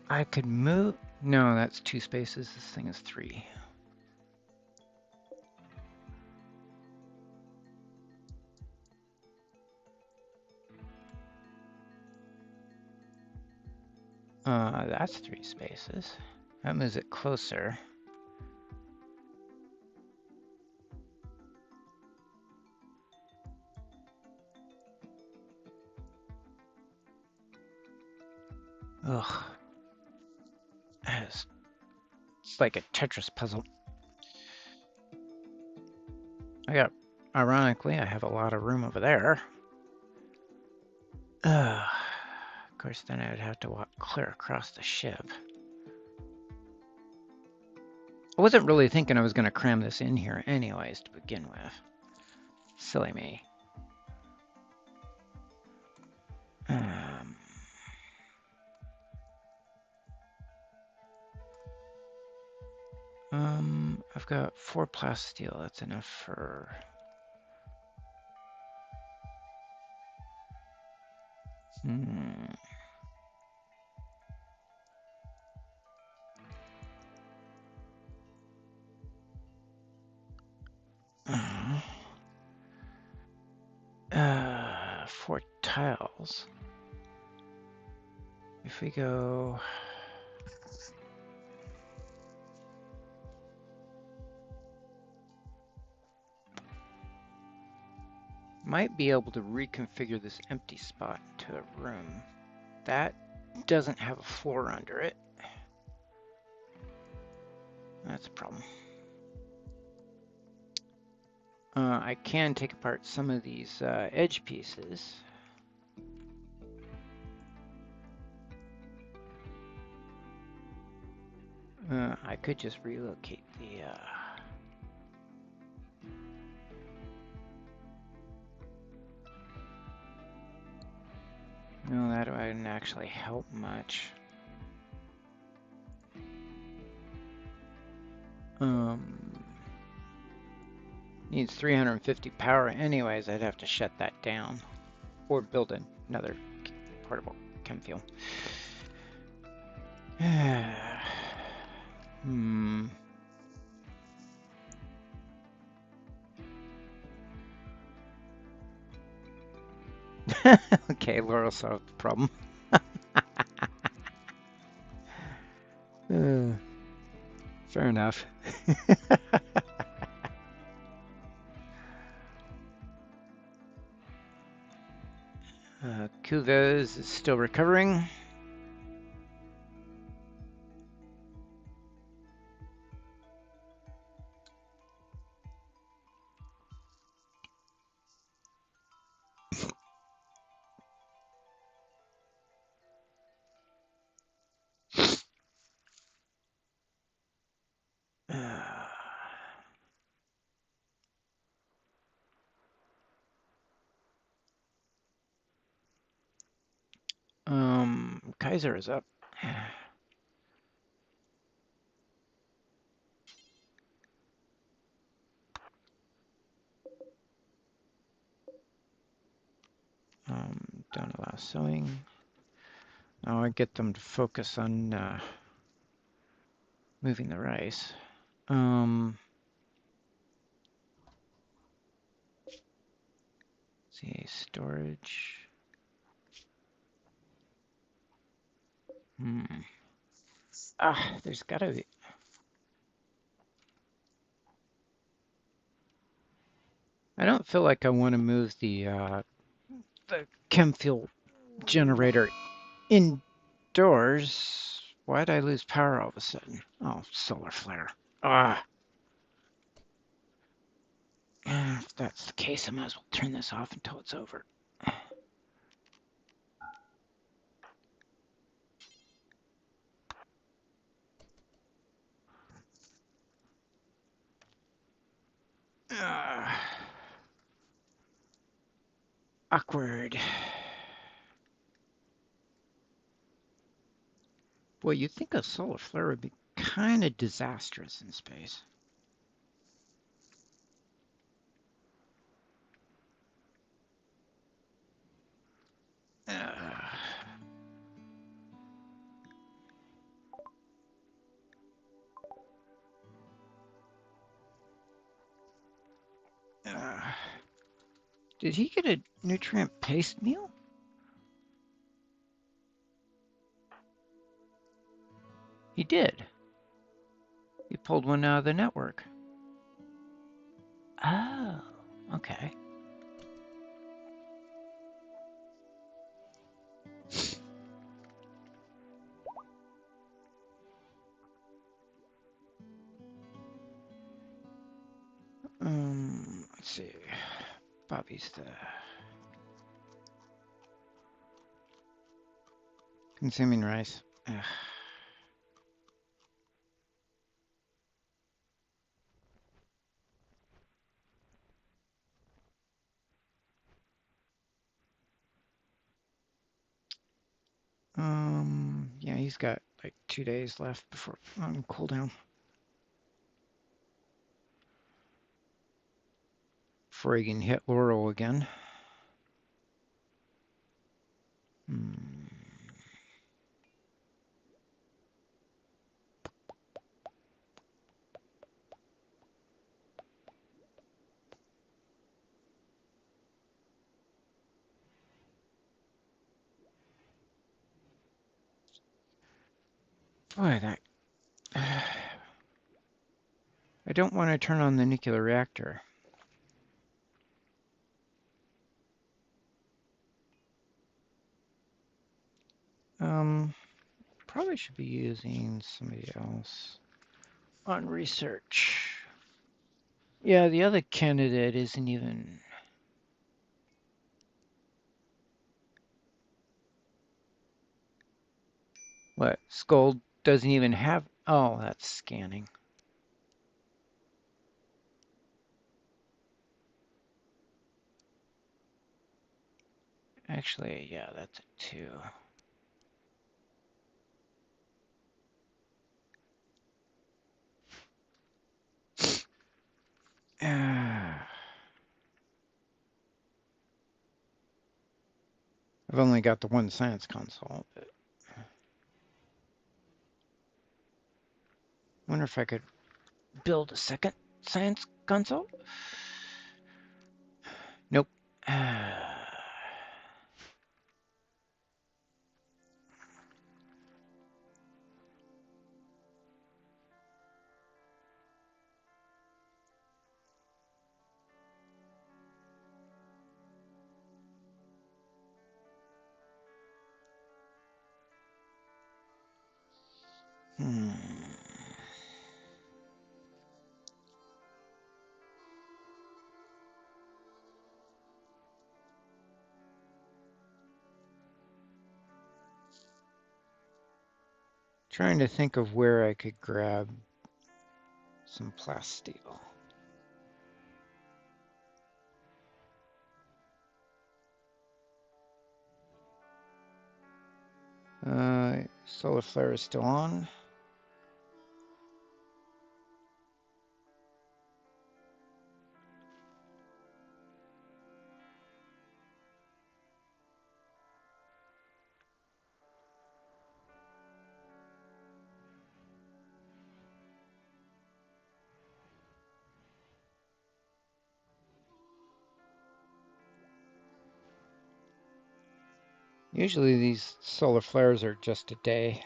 I could move. No, that's 2 spaces. This thing is 3. That's 3 spaces. That moves it closer. Ugh. It's like a Tetris puzzle. Ironically, I have a lot of room over there. Of course, then I would have to walk clear across the ship. I wasn't really thinking I was going to cram this in here anyways to begin with. Silly me. I've got 4 plasteel. That's enough for... For tiles. If we go... Might be able to reconfigure this empty spot to a room. That doesn't have a floor under it. That's a problem. I can take apart some of these edge pieces. I could just relocate the... No, that wouldn't actually help much. Needs 350 power anyways. I'd have to shut that down or build another portable chem fuel. Okay, Laurel solved the problem. Fair enough. Kuvez is still recovering. Kaiser is up. Don't allow sewing. Now I get them to focus on moving the rice. See, storage. There's gotta be. I don't feel like I want to move the chem fuel generator indoors. Why'd I lose power all of a sudden? Oh, solar flare. If that's the case, I might as well turn this off until it's over. Awkward. Boy, you'd think a solar flare would be kind of disastrous in space. Did he get a nutrient paste meal? did. You pulled one out of the network. Oh, okay. Let's see. Bobby's the consuming rice. Ugh. Yeah, he's got like 2 days left before on cooldown. Before he can hit Laurel again. Boy, that... I don't want to turn on the nuclear reactor. Probably should be using somebody else on research. Yeah, the other candidate isn't even... What? Skull doesn't even have... Oh, that's scanning. Actually, yeah, that's a 2. I've only got the one science console, but I wonder if I could build a second science console? Nope. Trying to think of where I could grab some plasteel. Solar flare is still on. Usually these solar flares are just a day.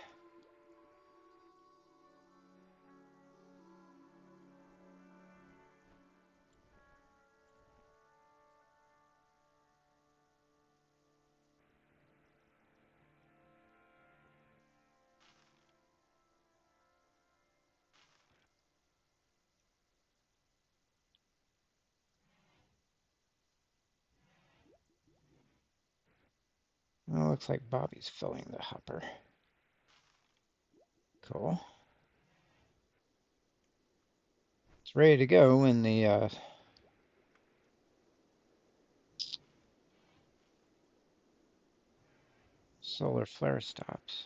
Well, looks like Bobby's filling the hopper. Cool. It's ready to go when the solar flare stops.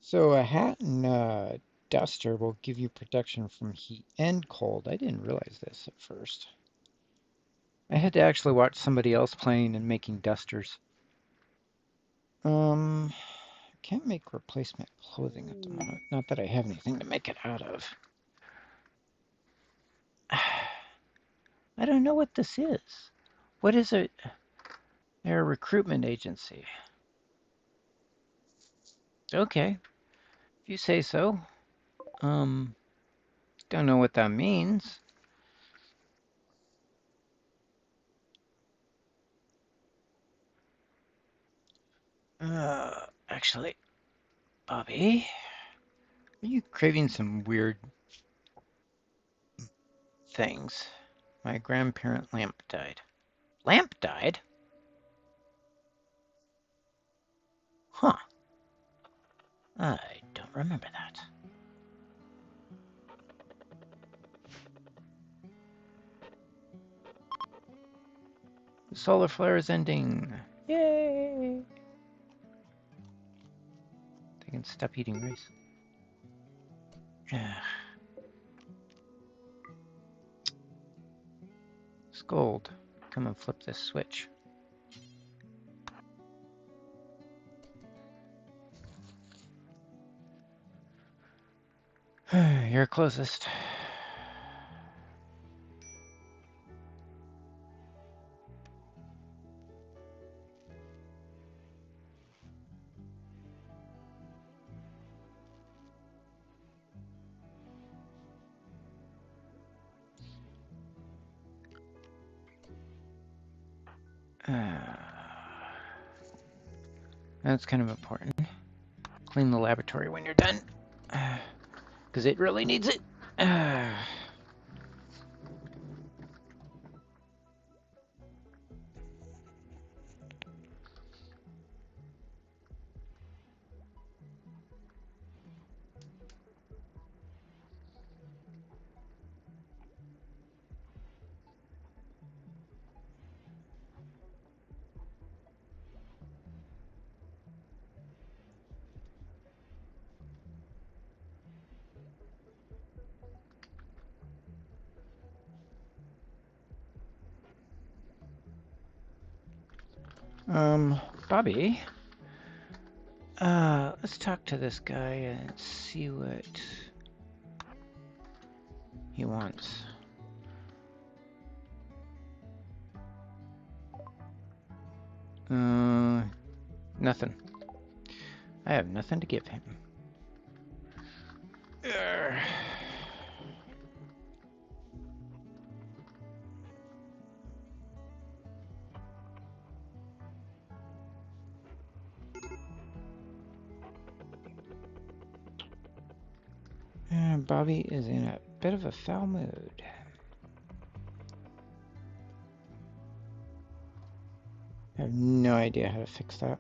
So a hat and duster will give you protection from heat and cold. I didn't realize this at first. I had to actually watch somebody else playing and making dusters. Can't make replacement clothing at the moment. Not that I have anything to make it out of. I don't know what this is. What is it? They're a recruitment agency. Okay, if you say so. Don't know what that means. Actually, Bobby, are you craving some weird things? My grandparent lamp died. Lamp died? Huh. I don't remember that. The solar flare is ending. Yay! They can stop eating rice. Scold. Come and flip this switch. You're closest. That's kind of important. Clean the laboratory when you're done. Because it really needs it. Bobby, let's talk to this guy and see what he wants. Nothing. I have nothing to give him. Bobby is in a bit of a foul mood. I have no idea how to fix that.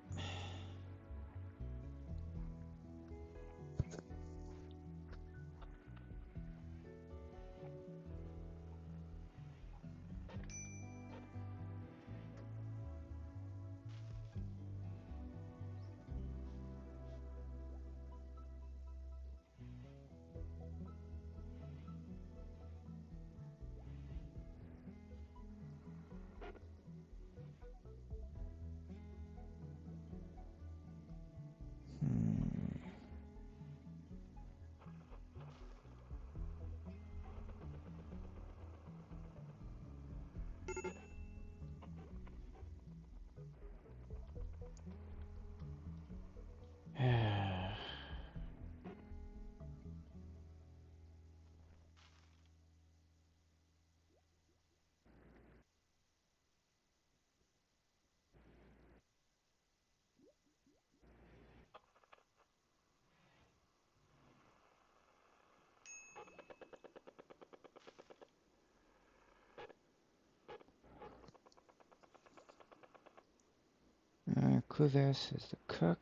Kuves is the cook.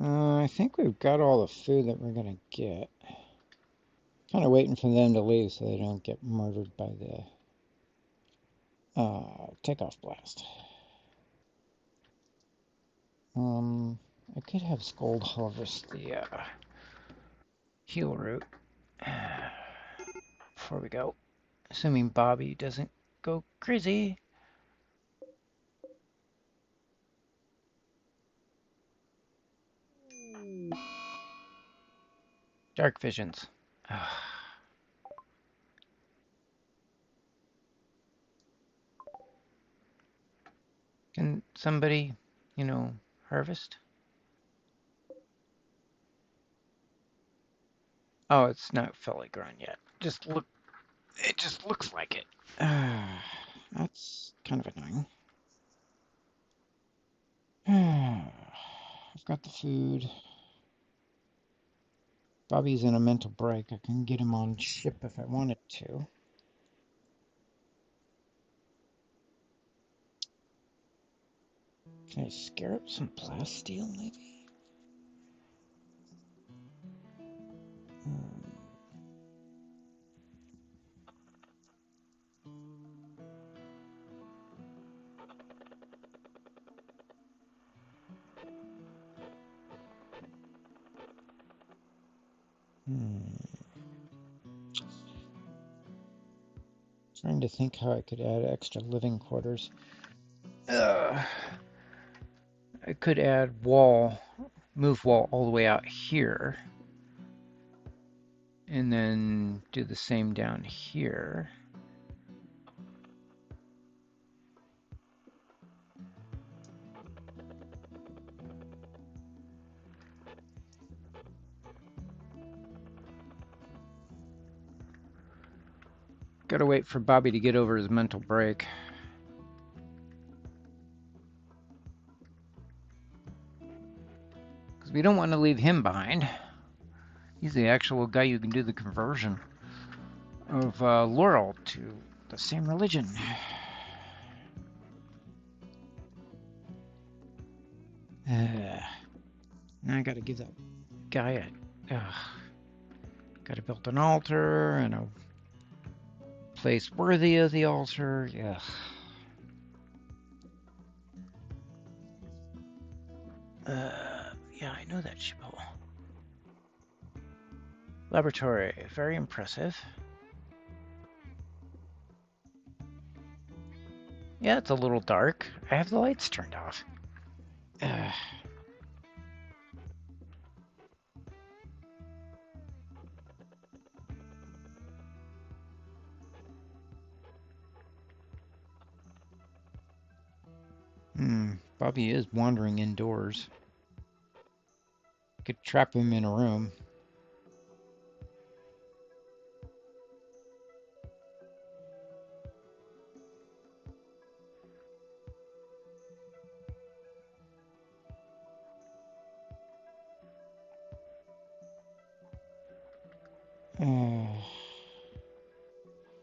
I think we've got all the food that we're gonna get. Kind of waiting for them to leave so they don't get murdered by the Takeoff blast. I could have Scold harvest the heal root before we go, assuming Bobby doesn't go crazy. Dark visions. Can somebody, harvest? Oh, it's not fully grown yet. It just looks like it. That's kind of annoying. I've got the food. Bobby's in a mental break. I can get him on ship if I wanted to. Can I scare up some plasteel, maybe? Trying to think how I could add extra living quarters. I could add move wall all the way out here, and then do the same down here. Gotta wait for Bobby to get over his mental break. Because we don't want to leave him behind. He's the actual guy who can do the conversion of Laurel to the same religion. Now I gotta give that guy gotta build an altar and a place worthy of the altar. Yeah. Yeah, I know that ship hole. Laboratory, very impressive. Yeah, it's a little dark. I have the lights turned off. Bobby is wandering indoors. Could trap him in a room.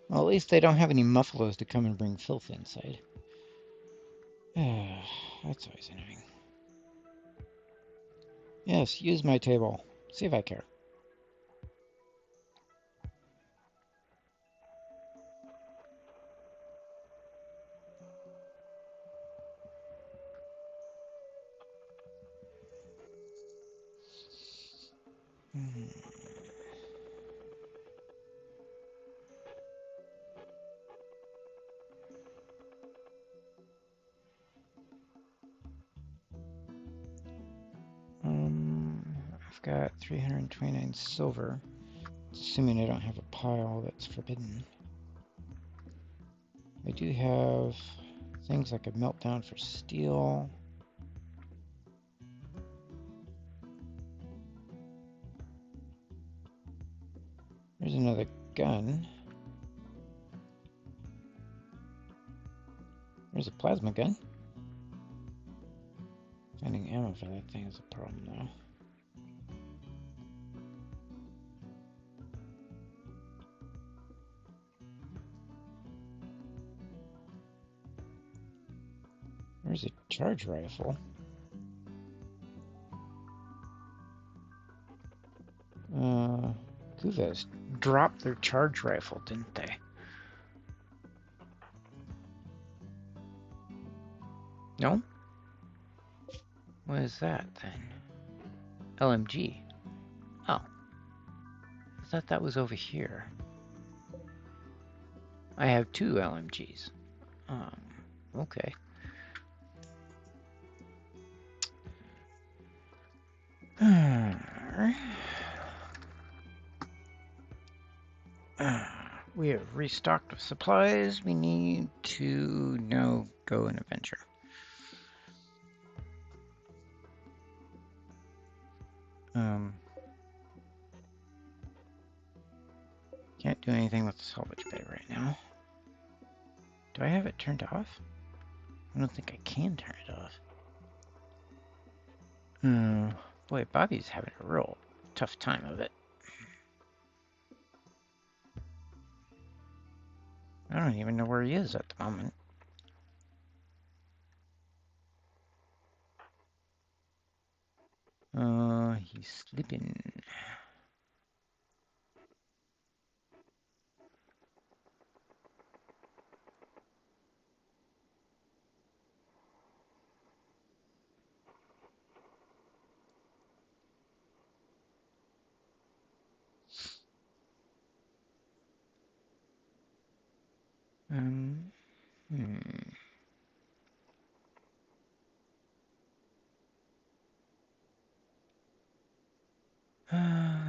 Well, at least they don't have any muffalos to come and bring filth inside. That's always annoying. Yes, use my table. See if I care. I've got 329 silver. Assuming I don't have a pile that's forbidden. I do have things I could melt down for steel. There's another gun. There's a plasma gun. Finding ammo for that thing is a problem though. There's a charge rifle. Kuvas dropped their charge rifle, didn't they? No? What is that then? LMG. Oh. I thought that was over here. I have 2 LMGs. Okay. We have restocked with supplies. We need to now go and adventure. Can't do anything with the salvage bay right now. Do I have it turned off? I don't think I can turn it off. Boy, Bobby's having a real tough time of it. I don't even know where he is at the moment. He's sleeping.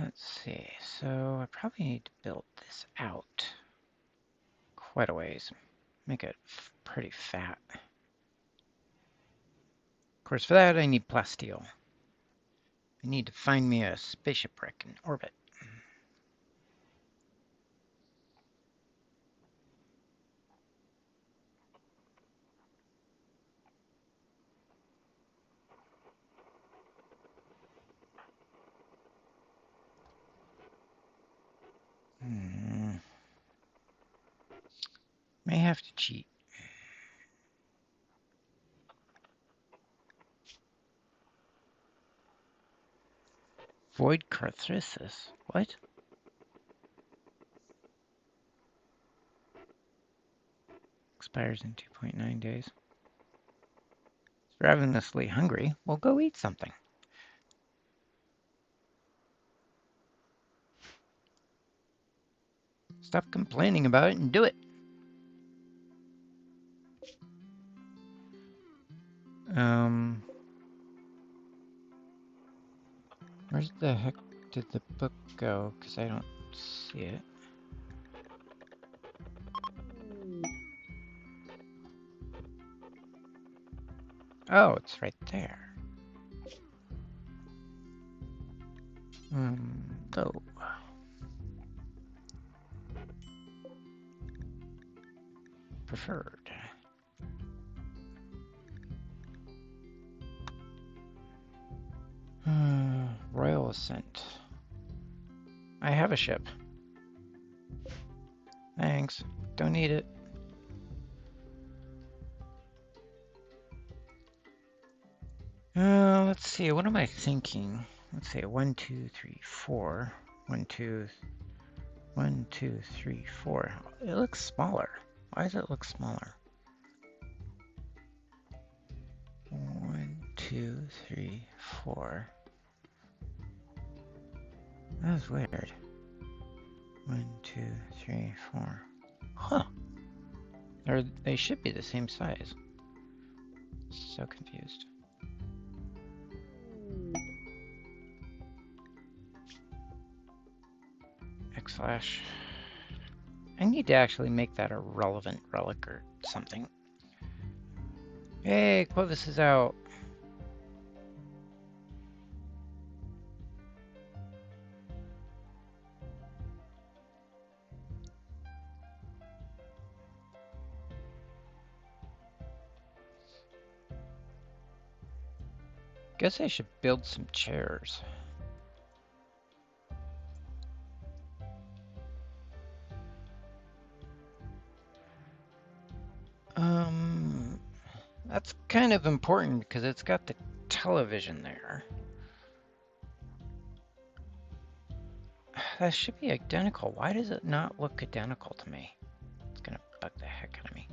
Let's see. So I probably need to build this out quite a ways. Make it pretty fat. Of course, for that I need plasteel. I need to find me a spaceship wreck in orbit. May have to cheat. Void catharsis. What? Expires in 2.9 days. Ravenously hungry. We'll go eat something. Stop complaining about it and do it. Where the heck did the book go? Because I don't see it. Oh, it's right there. Oh. Preferred. Royal Ascent. I have a ship. Thanks. Don't need it. Let's see. What am I thinking? Let's see. 1, 2, 3, 4. 1, 2, 1, 2, 3, 4. It looks smaller. Why does it look smaller? 1, 2, 3, 4. That was weird. 1, 2, 3, 4. Huh. They should be the same size. So confused. X/. I need to actually make that a relevant relic or something. Hey, Clovis is out. Guess I should build some chairs. That's kind of important because it's got the television there. That should be identical. Why does it not look identical to me? It's gonna bug the heck out of me.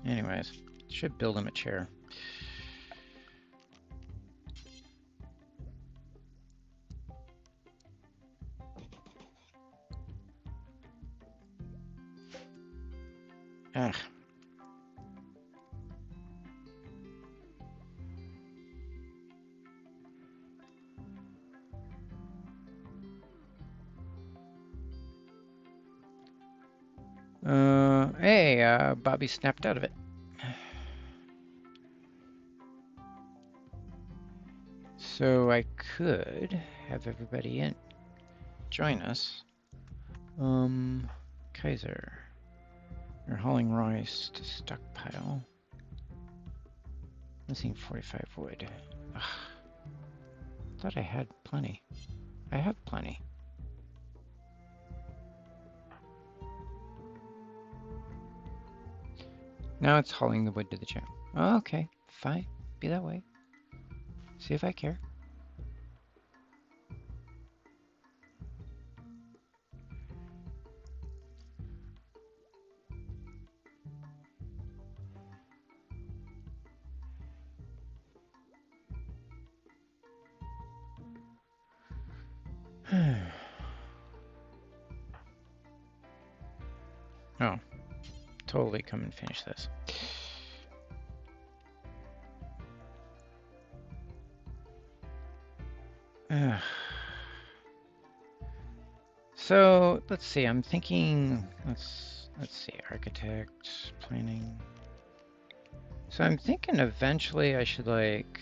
Anyways, should build him a chair. Ah. Hey, Bobby snapped out of it. So I could have everybody in join us. Kaiser, you're hauling rice to stockpile. Missing 45 wood. Ugh. Thought I had plenty. I have plenty. Now it's hauling the wood to the channel. Oh, okay, fine. Be that way. See if I care. Oh, totally come and finish this. So let's see. I'm thinking. Let's see. Architect planning. So I'm thinking eventually I should like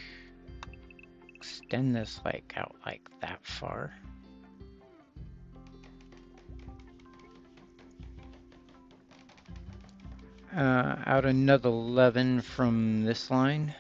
extend this like out like that far. Out another 11 from this line.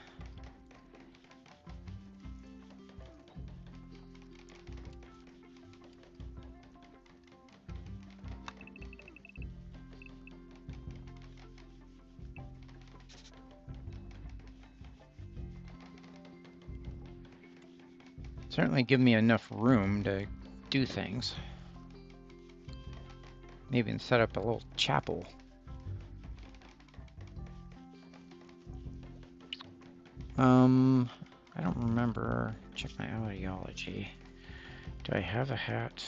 Certainly give me enough room to do things. Maybe even set up a little chapel. I don't remember. Check my ideology. Do I have a hat?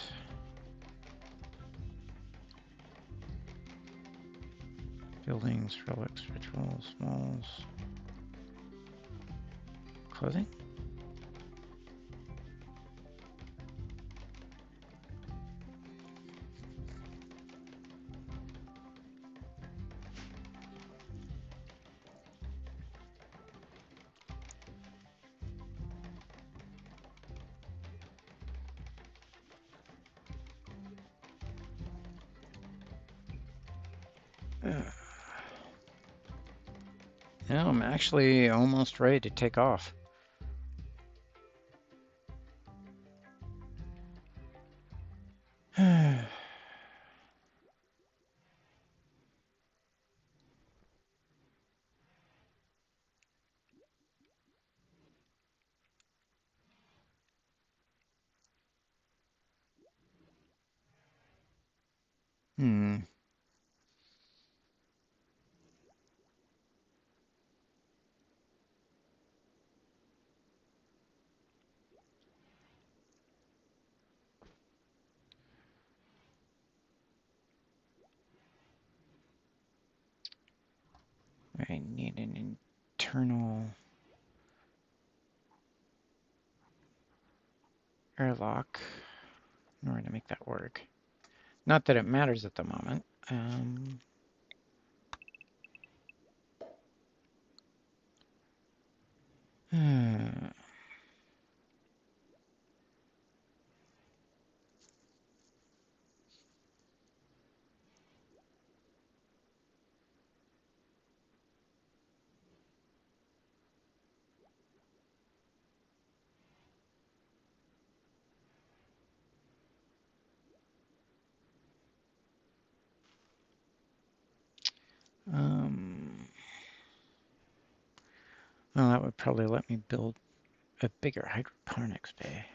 Buildings, relics, rituals, malls. Clothing? Yeah, I'm actually almost ready to take off. Hmm. I need an internal airlock in order to make that work. Not that it matters at the moment. Well, that would probably let me build a bigger hydroponics bay.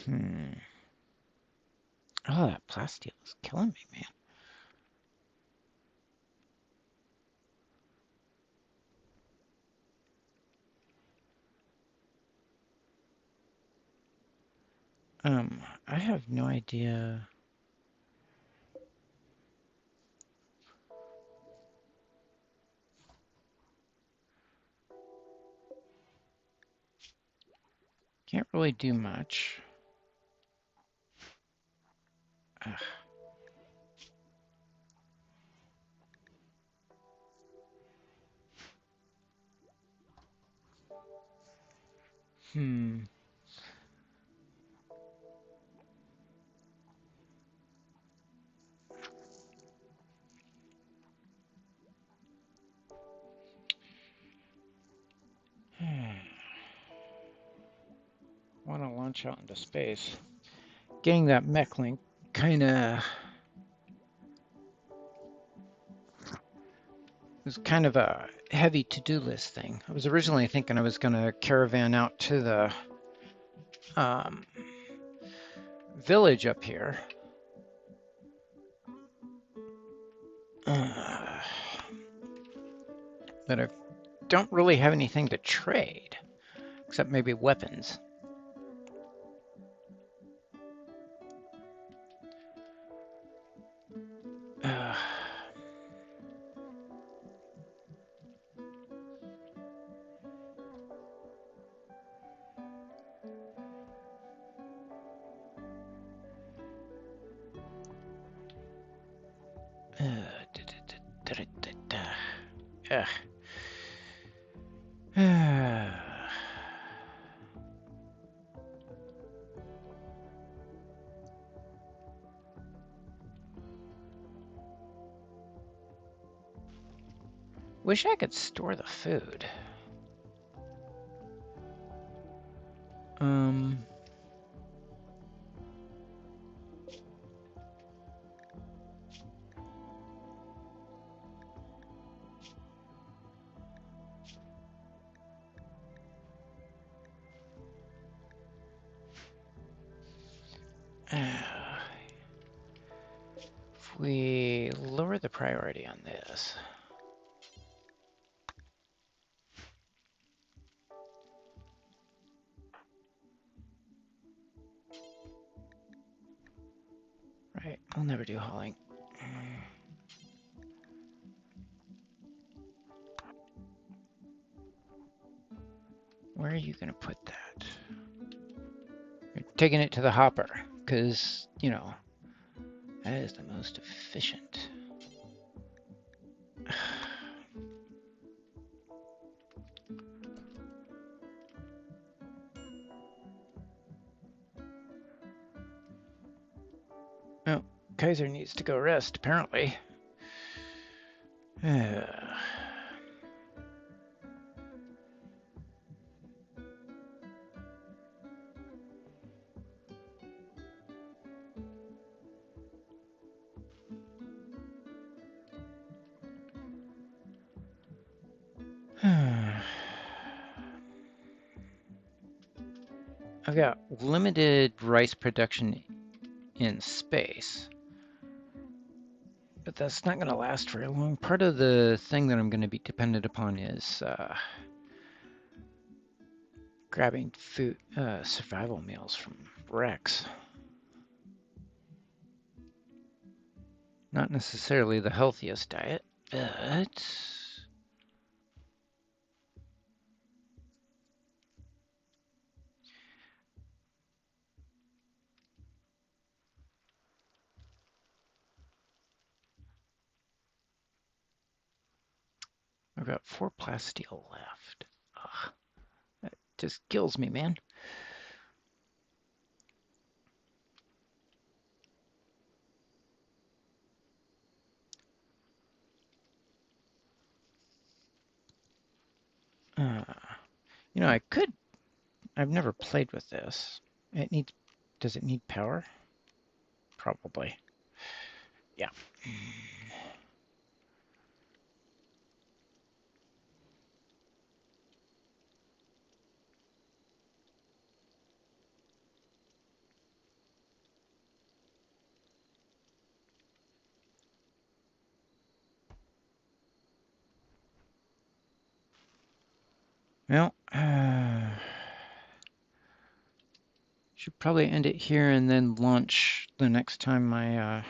Hmm. Oh, that plasteel is killing me, man. I have no idea. Can't really do much. Ugh. Hmm. Want to launch out into space. Getting that mech link kind of was kind of a heavy to-do list thing. I was originally thinking I was going to caravan out to the um, village up here. But I don't really have anything to trade, except maybe weapons. Uh, Ugh. Wish I could store the food. If we lower the priority on this. Right, I'll never do hauling. Where are you going to put that? You're taking it to the hopper, because, you know, that is the most efficient. Oh, Kaiser needs to go rest, apparently. I've got limited rice production in space, but that's not going to last very long. Part of the thing that I'm going to be dependent upon is grabbing food, survival meals from Rex. Not necessarily the healthiest diet, but I've got 4 plasteel left. Ugh, that just kills me, man. You know, I could. I've never played with this. It needs. Does it need power? Probably. Yeah. Well, should probably end it here and then launch the next time I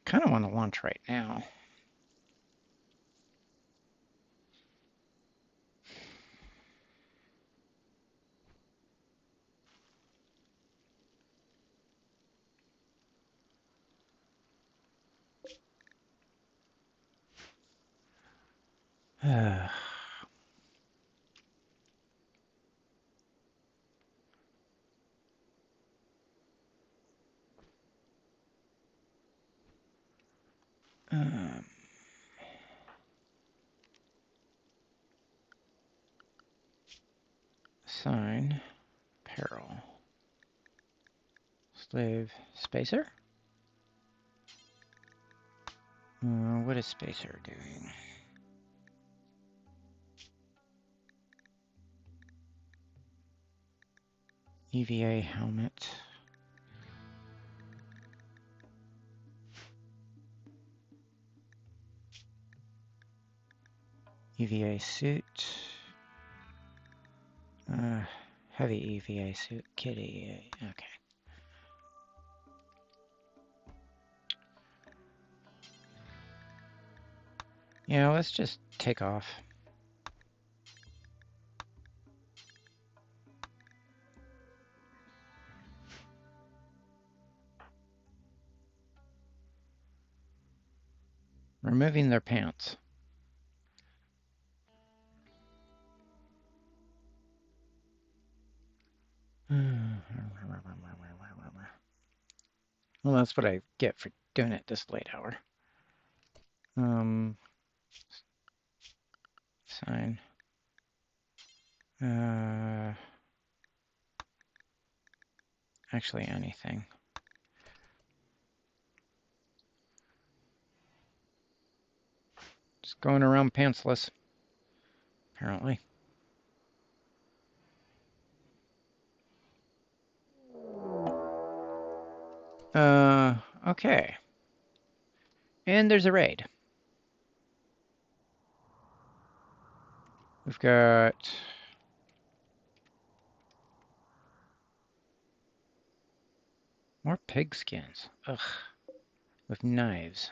kind of want to launch right now. Um, Sign, peril, slave, spacer? What is spacer doing? EVA helmet. EVA suit. Heavy EVA suit. Kitty. Okay. Yeah, let's just take off. Removing their pants. Well, that's what I get for doing it this late hour. Sign. Actually, anything. Just going around pantsless, apparently. Okay. And there's a raid. We've got more pig skins. Ugh. With knives.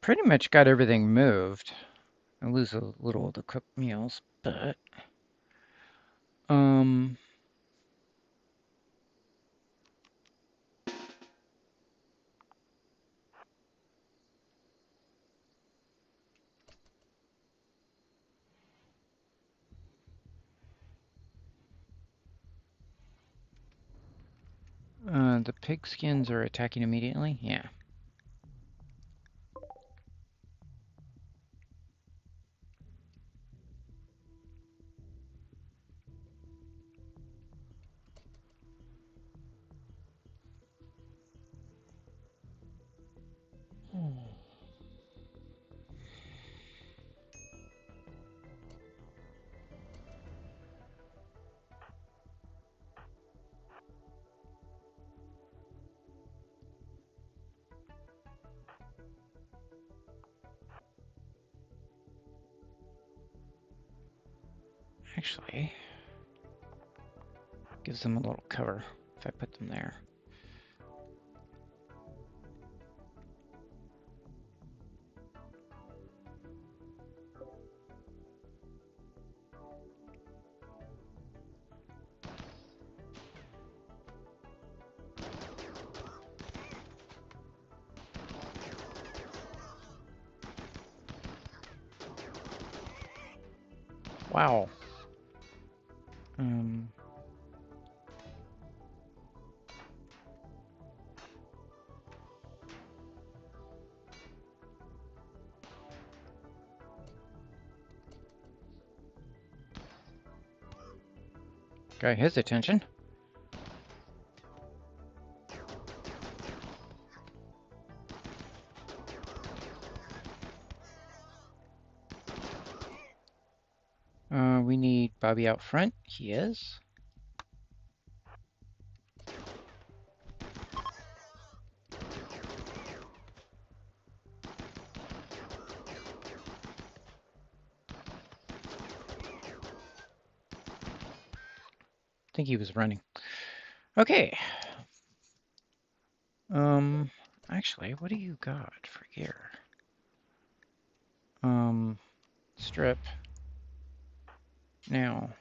Pretty much got everything moved. I lose a little of the cooked meals, but the pig skins are attacking immediately? Yeah. Actually, gives them a little cover if I put them there. Wow. Got his attention. Bobby out front? He is. I think he was running. Okay. Actually, what do you got for gear? Strip. Now.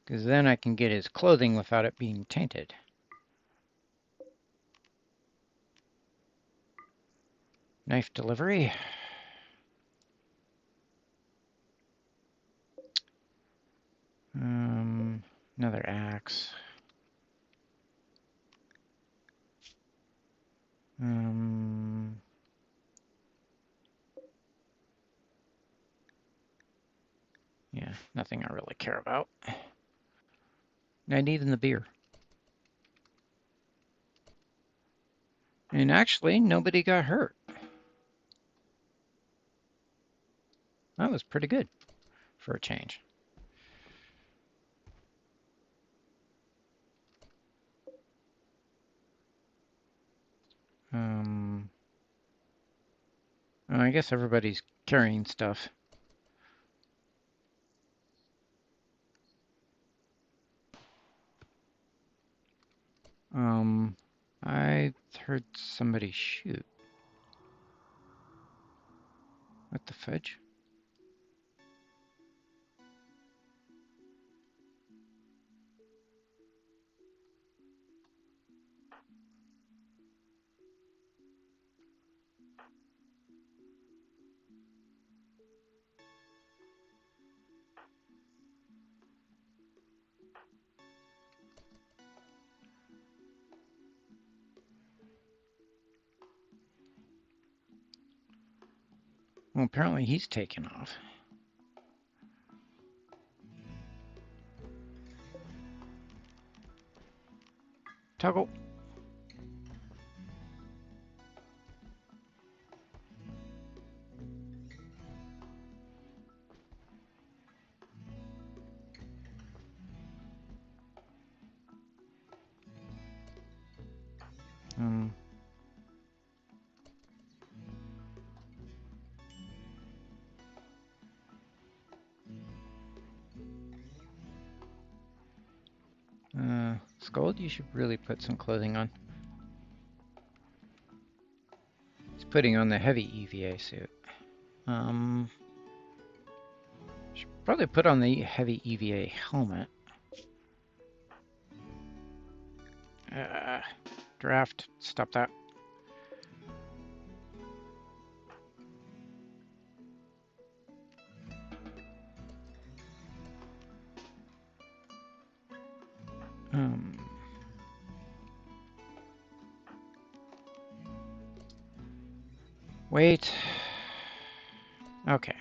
Because then I can get his clothing without it being tainted. Knife delivery. Another axe. Yeah, nothing I really care about. Not even the beer. And actually, nobody got hurt. That was pretty good for a change. I guess everybody's carrying stuff. I heard somebody shoot. What the fudge? Well, apparently he's taken off. Toggle. Scold, you should really put some clothing on. He's putting on the heavy EVA suit. Should probably put on the heavy EVA helmet. Draft, stop that. Wait. Okay.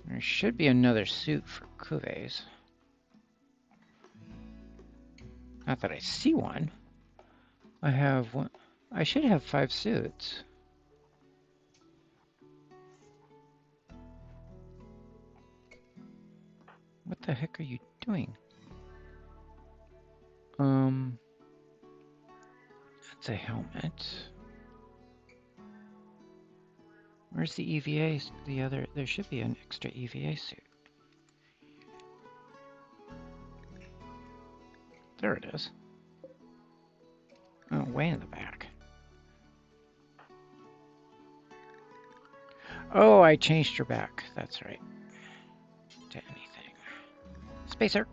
There should be another suit for Kuve's. Not that I see one. I have one. I should have 5 suits. What the heck are you doing? That's a helmet. Where's the EVA? The other, there should be an extra EVA suit. There it is. Oh, way in the back. Oh, I changed your back. That's right. To anything. Spacer.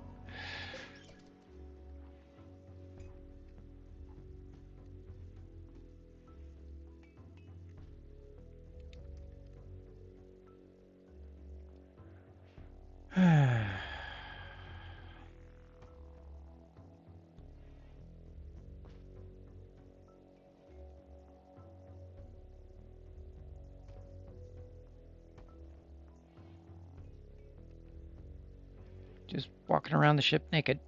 Just walking around the ship naked,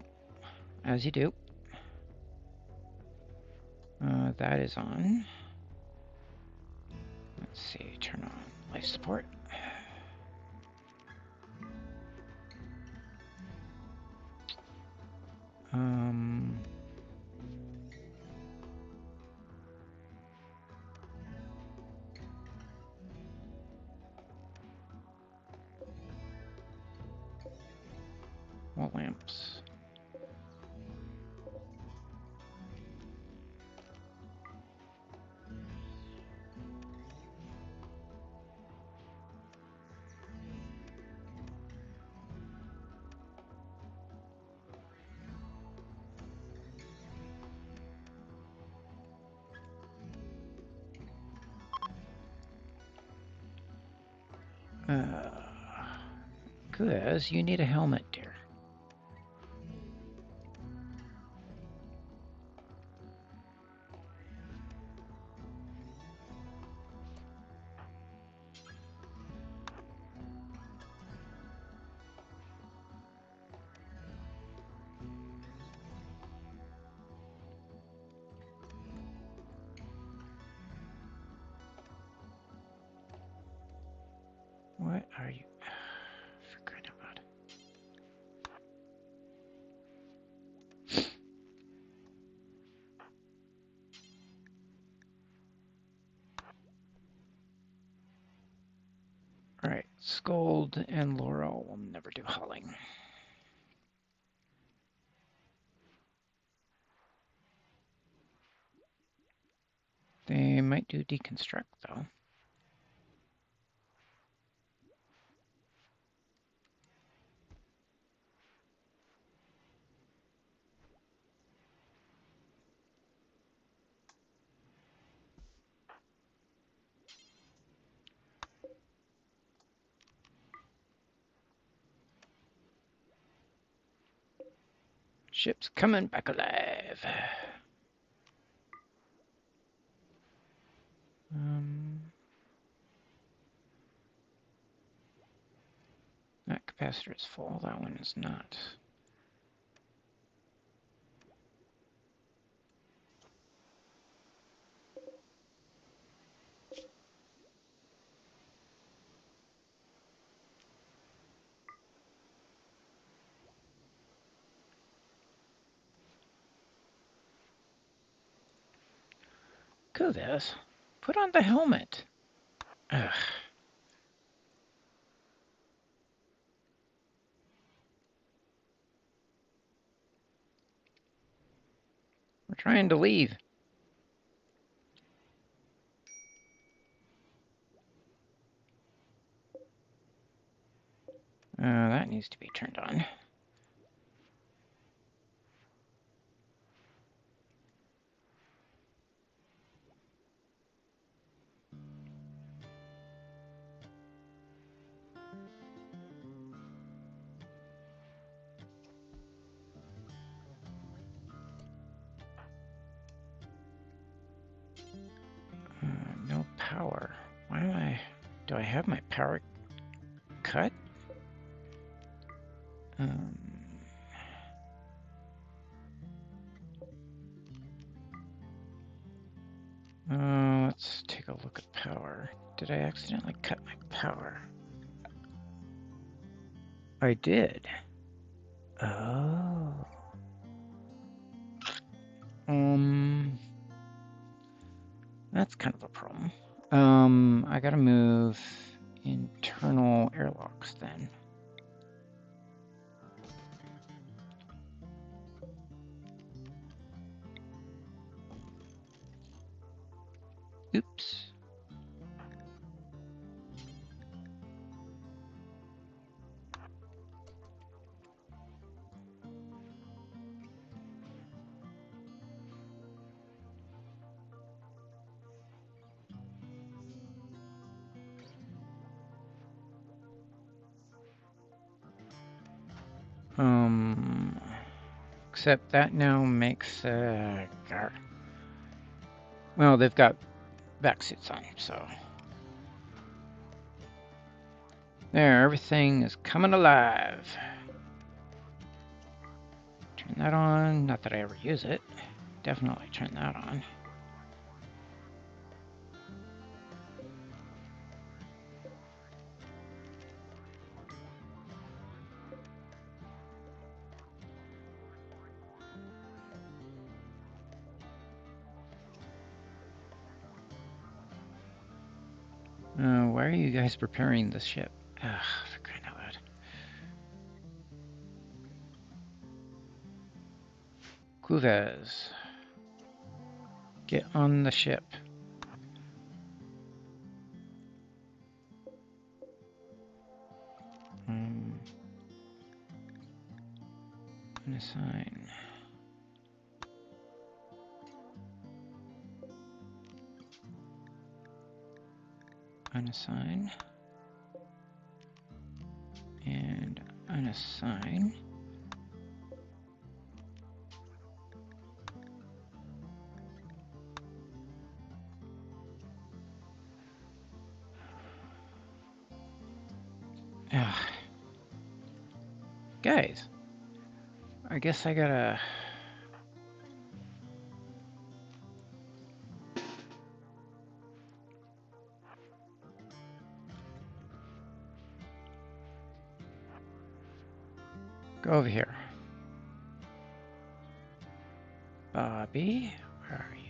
as you do. That is on. Let's see, turn on life support. Wall lamps. Because you need a helmet, dear. What are you? For crying out loud. Alright, Scold and Laurel will never do hauling. They might do deconstruct, though. Ship's coming back alive. That capacitor is full. That one is not. Go this. Put on the helmet. Ugh. We're trying to leave. That needs to be turned on. No power. Why am I... Do I have my power cut? Let's take a look at power. Did I accidentally cut my power? I did. Oh. That's kind of a problem. I gotta move internal airlocks then. Oops. Except that now makes, well, they've got vac suits on, so. There, everything is coming alive. that on. Not that I ever use it. Definitely turn that on. Why are you guys preparing the ship? Ugh, for crying out loud. Cuves, get on the ship. Unassign. Unassign. And unassign. Ugh. Guys, I guess I gotta... go over here. Bobby, where are you?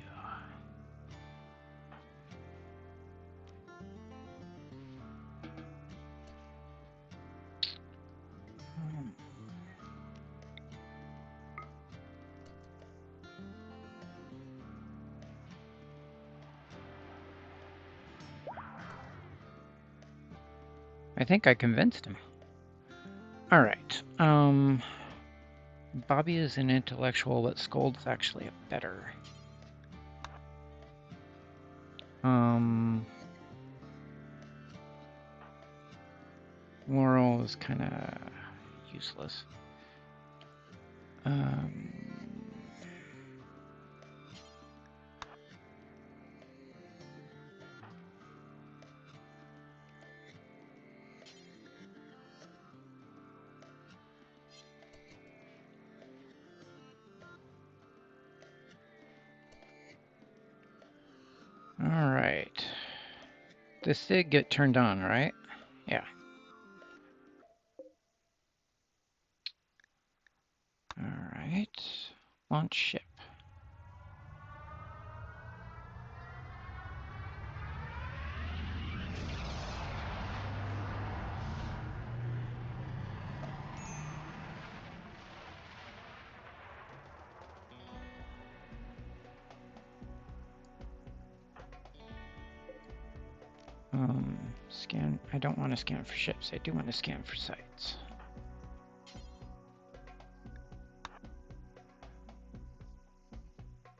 I think I convinced him. All right. Bobby is an intellectual, but Scold's actually a better. Laurel is kind of useless. All right. This did get turned on, right? Yeah. All right. Launch ship. Scan. I don't want to scan for ships. I do want to scan for sites.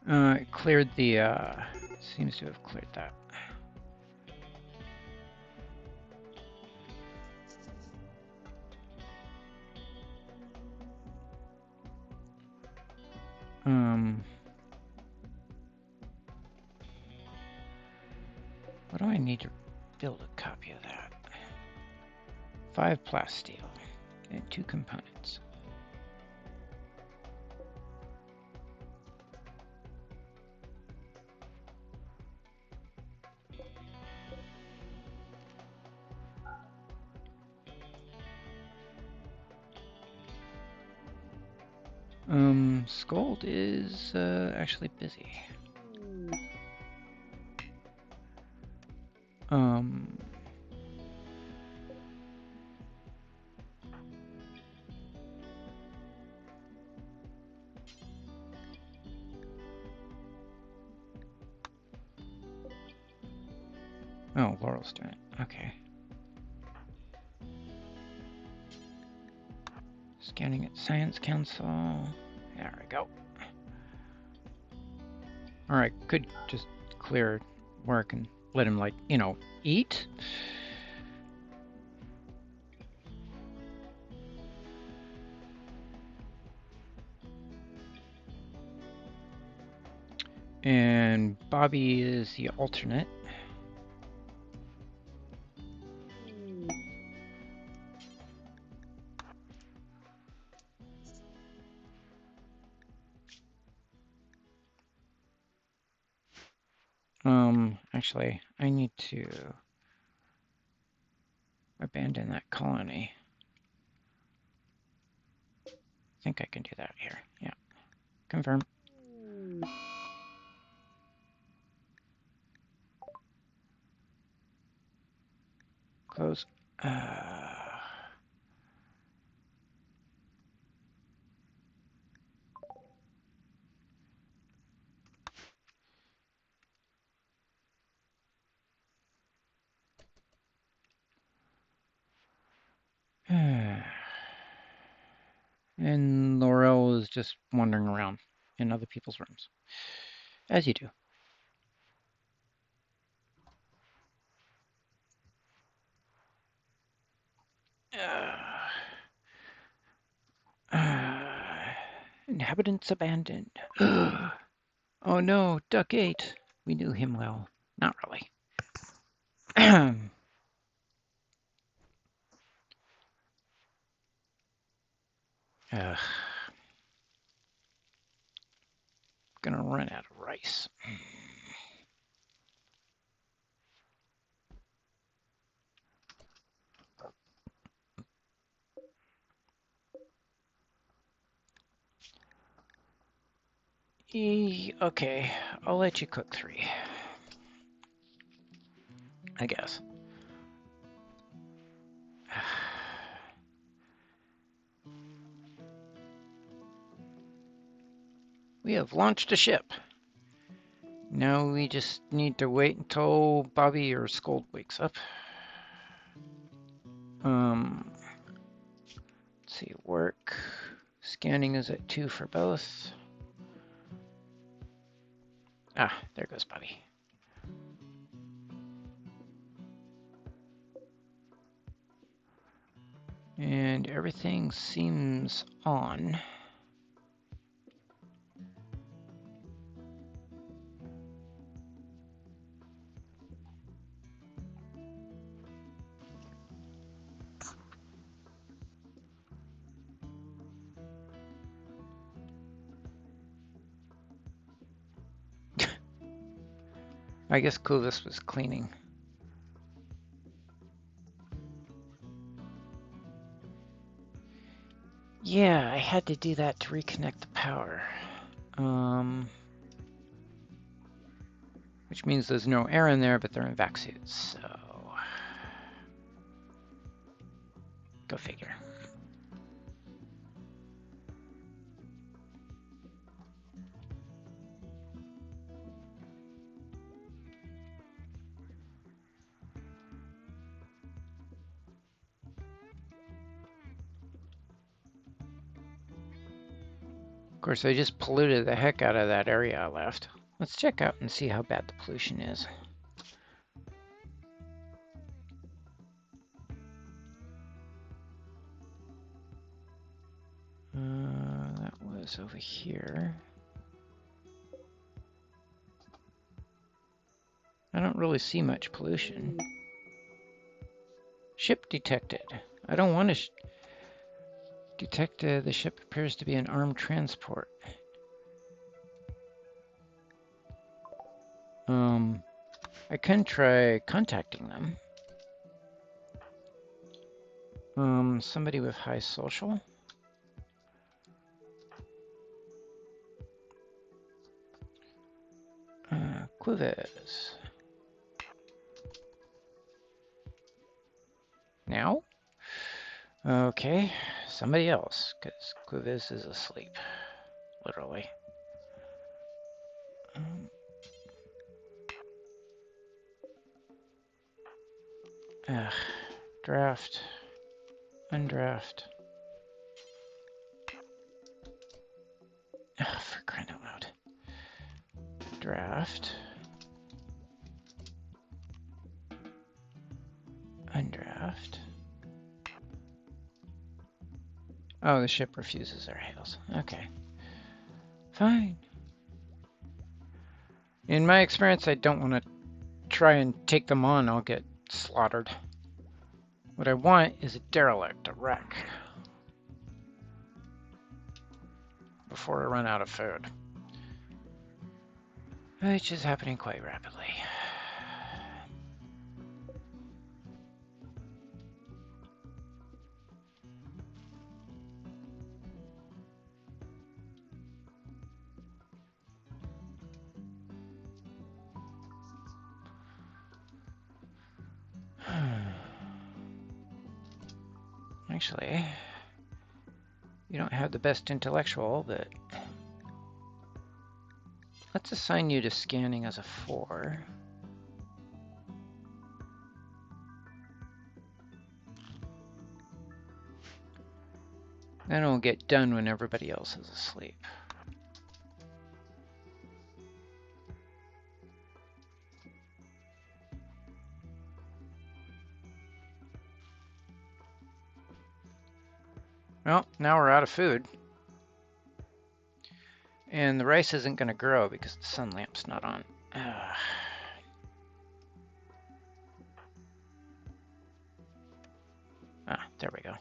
It cleared the, seems to have cleared that. What do I need to build a copy of that? 5 plasteel and 2 components. Scold is actually busy. Oh, Laurel's doing it. Okay. Scanning at Science Council. There we go. Alright, could just clear work and let him, like, you know, eat. And Bobby is the alternate. Actually, I need to abandon that colony. I think I can do that here. Yeah. Confirm. Close. And Laurel is just wandering around in other people's rooms, as you do. Inhabitants abandoned. Oh no, Duck 8. We knew him well. Not really. Gonna run out of rice. Okay, I'll let you cook 3. I guess. We have launched a ship. Now we just need to wait until Bobby or Scold wakes up. Let's see, work. Scanning is at 2 for both. Ah, there goes Bobby. And everything seems on. I guess Clovis was cleaning. Yeah, I had to do that to reconnect the power. Which means there's no air in there, but they're in vac suits, so... Go figure. Of course, I just polluted the heck out of that area I left. Let's check out and see how bad the pollution is. That was over here. I don't really see much pollution. Ship detected. I don't want to detect the ship appears to be an armed transport. I can try contacting them. Somebody with high social. Quivis. Now? Okay, somebody else, because Quivis is asleep. Literally. Draft. Undraft. For crying out loud. Draft. Undraft. Oh, the ship refuses our hails. Okay. Fine. In my experience, I don't want to try and take them on. I'll get slaughtered. What I want is a derelict, a wreck. Before I run out of food. which is happening quite rapidly. Actually, you don't have the best intellectual, but let's assign you to scanning as a 4. Then we'll get done when everybody else is asleep. Well, now we're out of food. And the rice isn't going to grow because the sun lamp's not on. There we go.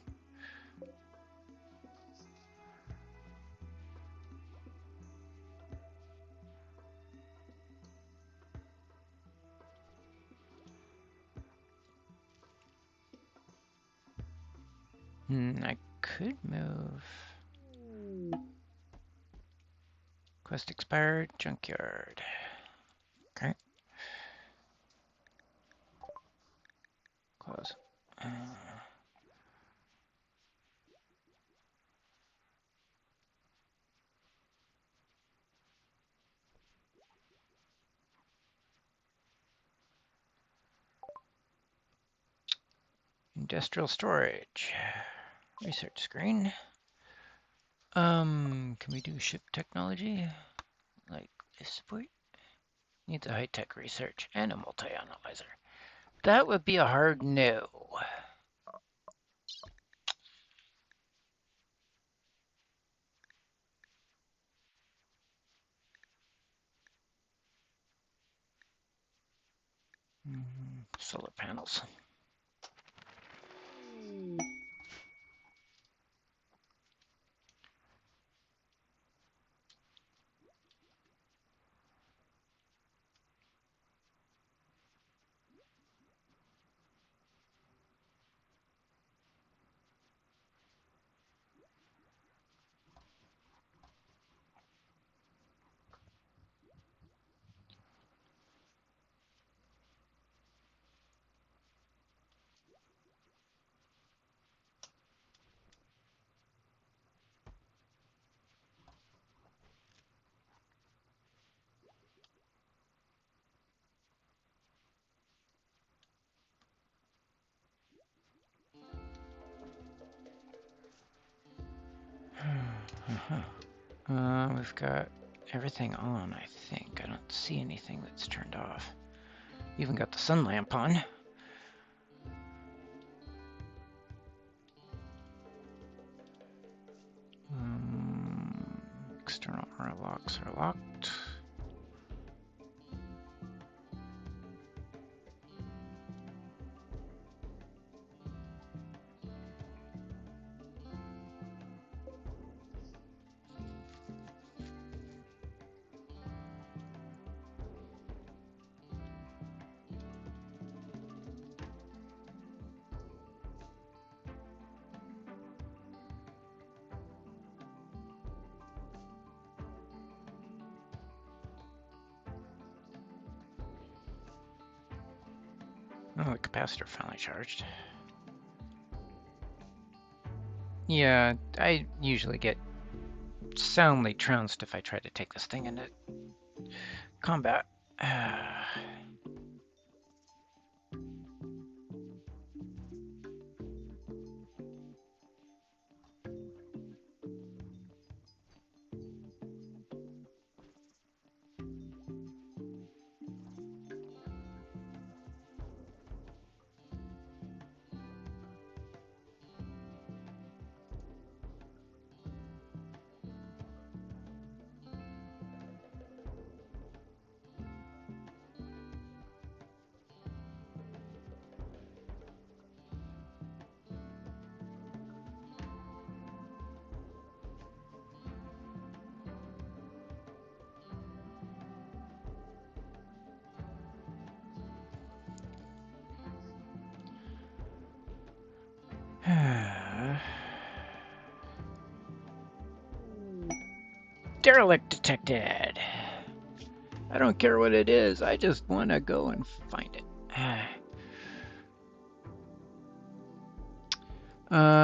I could move. Quest expired, junkyard. Okay. Close. Industrial storage. Research screen. Can we do ship technology? Like this support? Needs a high-tech research and a multi-analyzer. That would be a hard no. Solar panels. We've got everything on, I think. I don't see anything that's turned off. Even got the sun lamp on. External locks are locked. Oh, the capacitor finally charged. Yeah, I usually get soundly trounced if I try to take this thing into combat. Derelict detected. I don't care what it is. I just want to go and find it.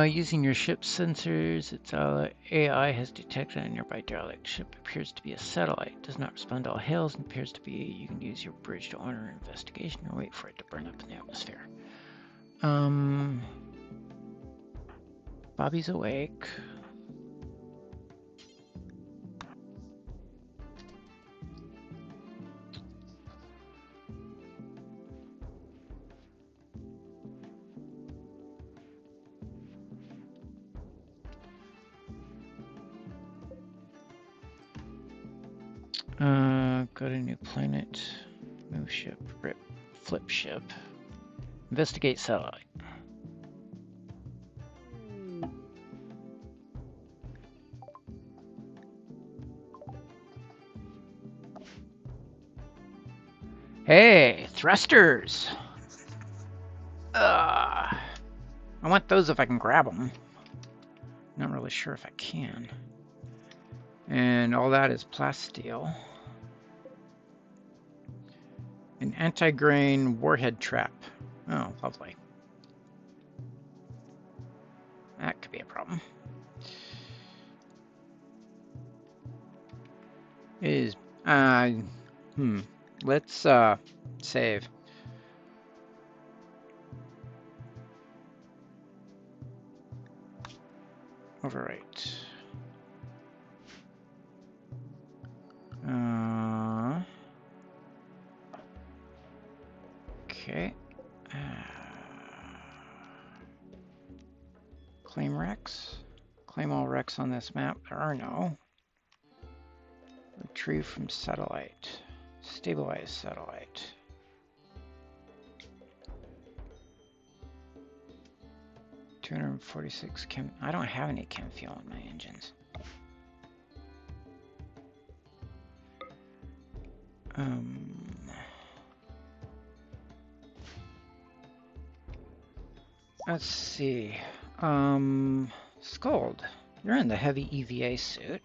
Using your ship's sensors, its AI has detected a nearby derelict ship. Appears to be a satellite. Does not respond to all hails and appears to be. You can use your bridge to order an investigation or wait for it to burn up in the atmosphere. Bobby's awake. Go to new planet. Move ship. Rip. Flip ship. Investigate satellite. Hey, thrusters! I want those if I can grab them. Not really sure if I can. And all that is plasteel. An anti-grain warhead trap. Oh, lovely. That could be a problem. It is, let's, save. Overwrite. Okay. Claim wrecks. Claim all wrecks on this map. There are no. Retrieve from satellite. Stabilize satellite. $246 chem. I don't have any chem fuel in my engines. Let's see. Scold, you're in the heavy EVA suit.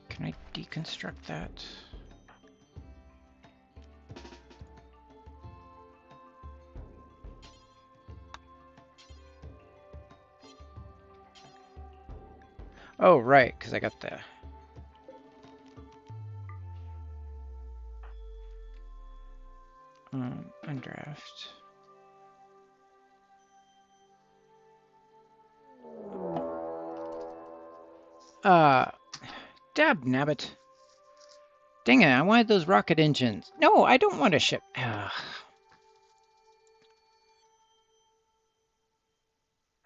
Can I deconstruct that? Oh, right, because I got the... undraft. Dab nabbit. Dang it, I wanted those rocket engines. No, I don't want a ship.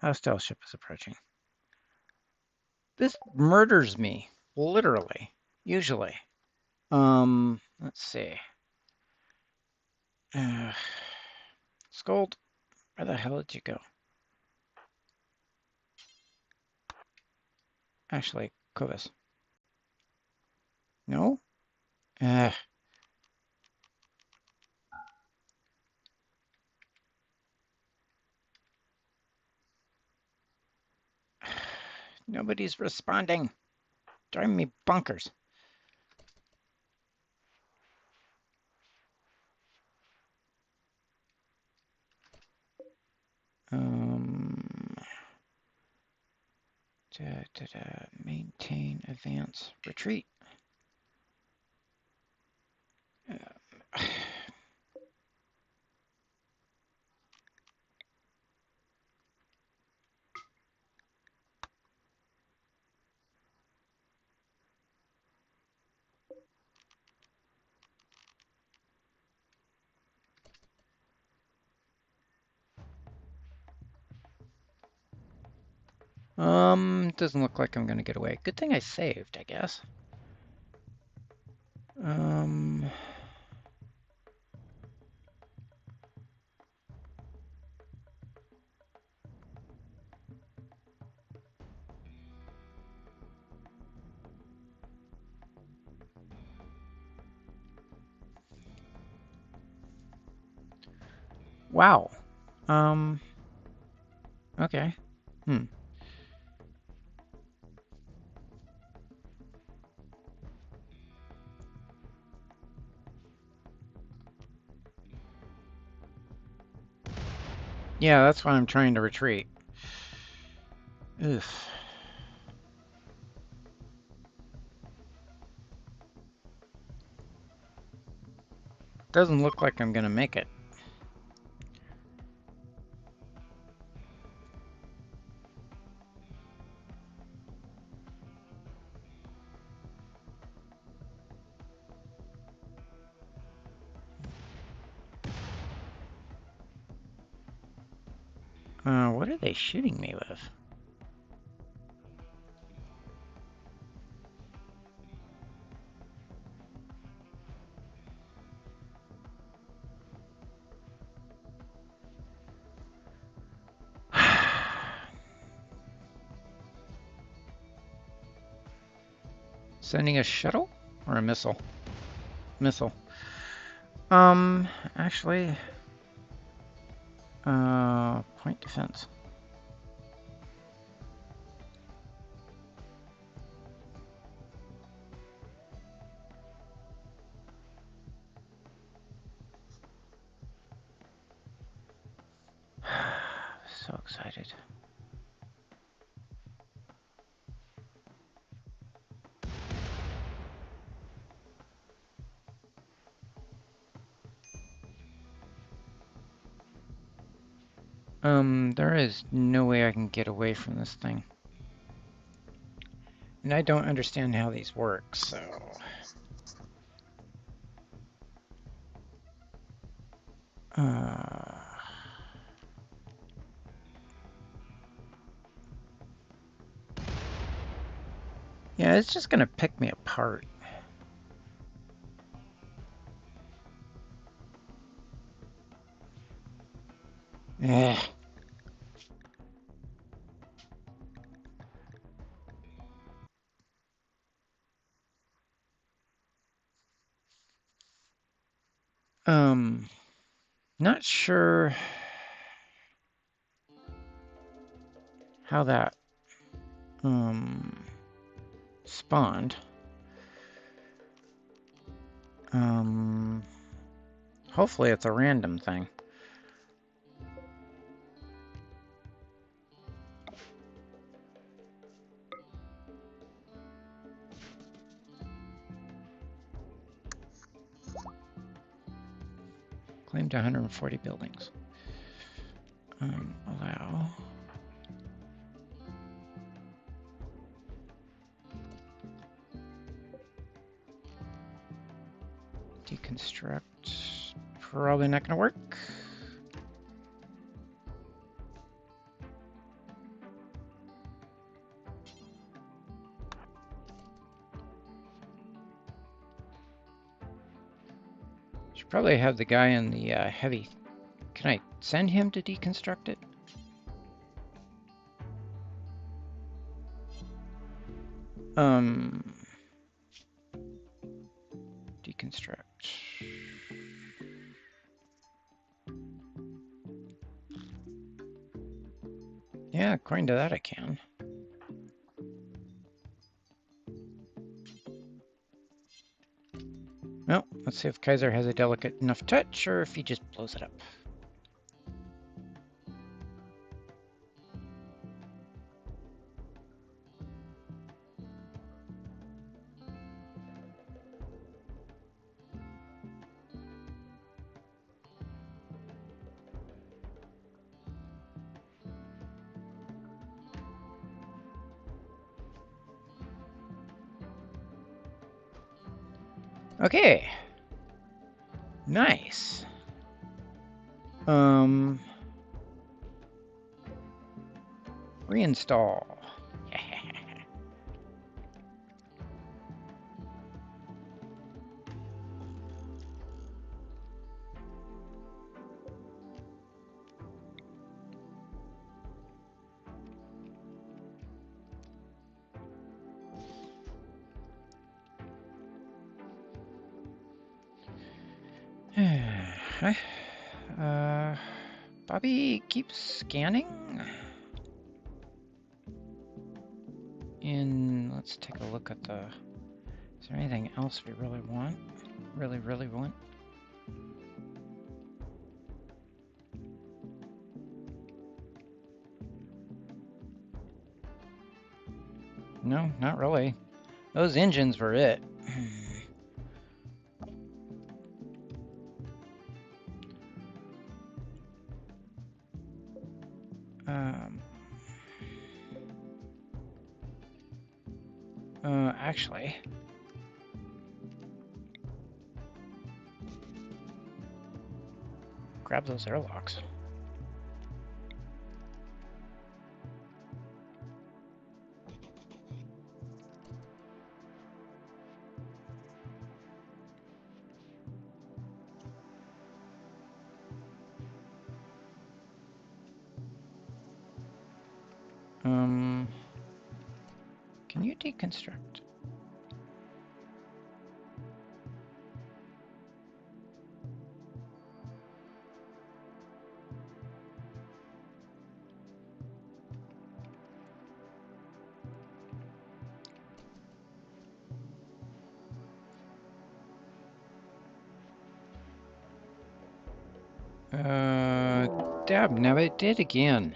Hostile ship is approaching. This murders me, literally, usually. Let's see. Scold, where the hell did you go? Actually, Kovis. No? Nobody's responding. Driving me bonkers. Maintain, advance, retreat. Doesn't look like I'm gonna get away. Good thing I saved, I guess. Wow. Okay. Hmm. Yeah, that's why I'm trying to retreat. Oof. Doesn't look like I'm gonna make it. What are they shooting me with? Sending a shuttle or a missile? Missile. Actually, point defense. So excited. There is no way I can get away from this thing. And I don't understand how these work, so... Yeah, it's just gonna pick me apart. Ugh. Not sure how that, spawned. Hopefully it's a random thing. Claimed 140 buildings. Allow. Deconstruct. Probably not gonna work. Should probably have the guy in the heavy. Can I send him to deconstruct it? Deconstruct. Yeah, according to that I can. Well, let's see if Kaiser has a delicate enough touch or if he just blows it up. Okay. Nice. Reinstall. Bobby keeps scanning. And let's take a look at the... Is there anything else we really want? Really want? No, not really. Those engines were it. Actually, grab those airlocks. Can you deconstruct? Dab, now it did again.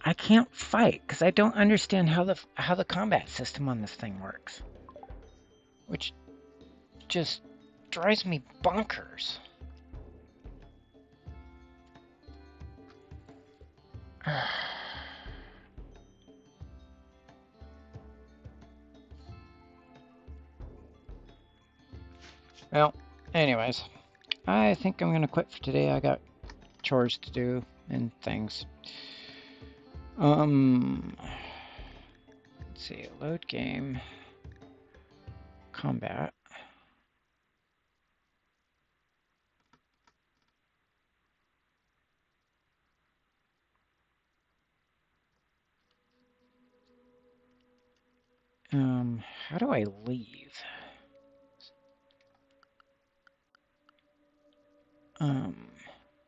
I can't fight because I don't understand how the combat system on this thing works, which just drives me bonkers. Well, anyways, I think I'm going to quit for today. I got chores to do and things. Let's see, load game, combat. How do I leave?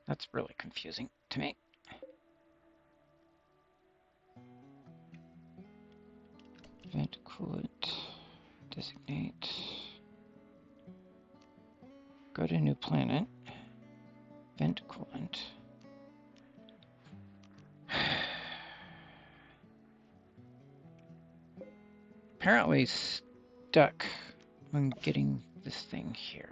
That's really confusing to me. Vent coolant, designate, go to new planet, vent coolant. Apparently stuck on getting this thing here.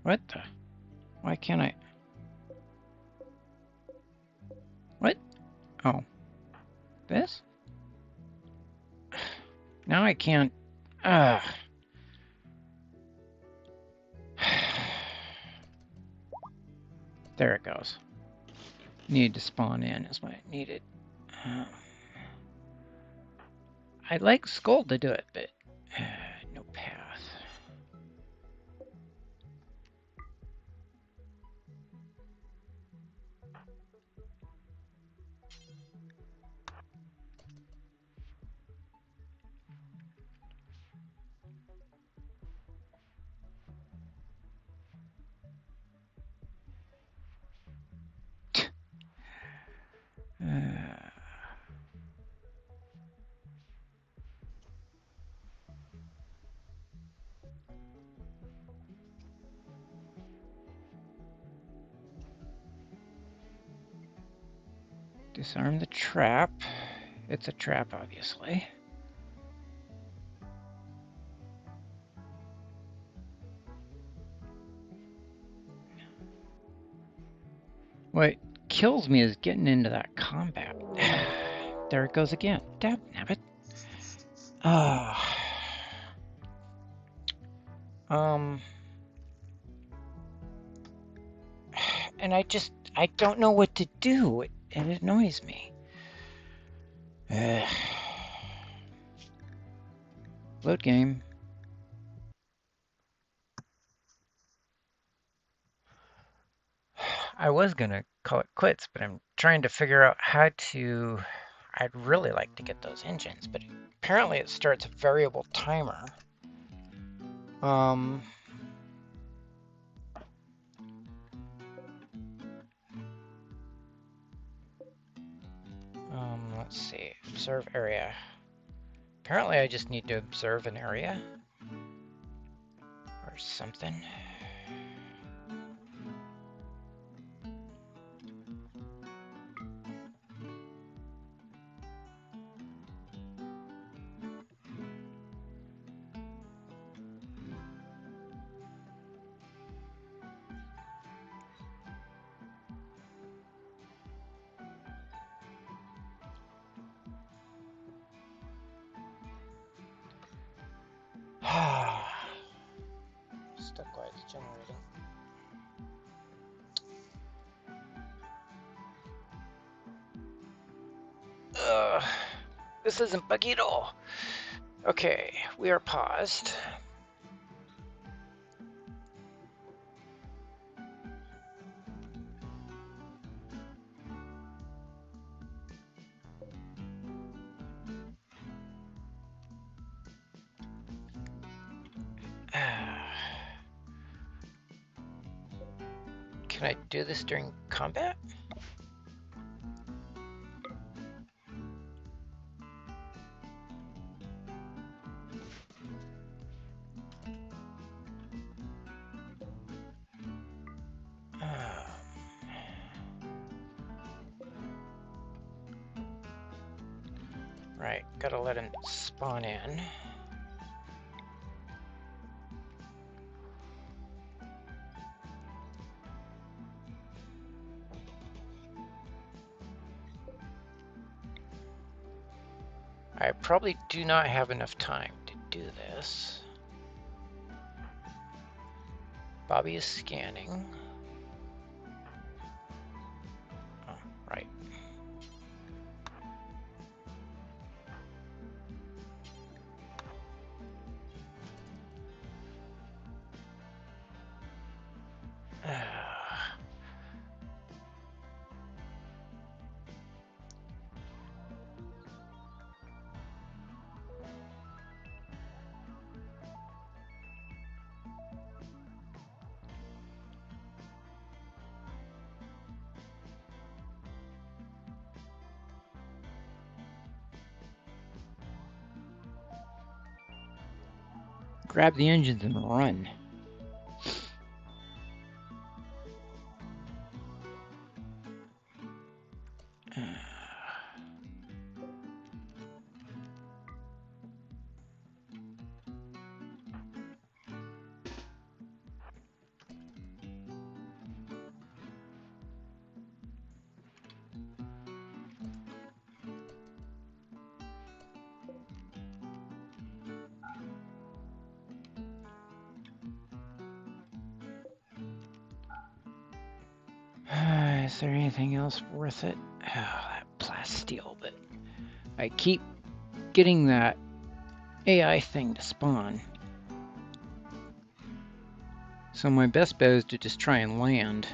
What the? Why can't I? What? Oh. This? Now I can't. There it goes. Need to spawn in is what I needed. I'd like Skull to do it, but no path. Disarm the trap. It's a trap, obviously. What kills me is getting into that combat. There it goes again. Dab nabbit. And I don't know what to do. It annoys me. Load game. I was gonna call it quits, but I'm trying to figure out how to. I'd really like to get those engines, but apparently it starts a variable timer. Um, let's see. Observe area. Apparently I just need to observe an area or something. Stuck while it's generating. Ugh, this isn't buggy at all. Okay, we are paused. Can I do this during combat? Right, gotta let him spawn in. I probably do not have enough time to do this. Bobby is scanning. Oh, right. Grab the engines and run. Is there anything else worth it? Oh, that plasteel, but I keep getting that AI thing to spawn. So my best bet is to just try and land.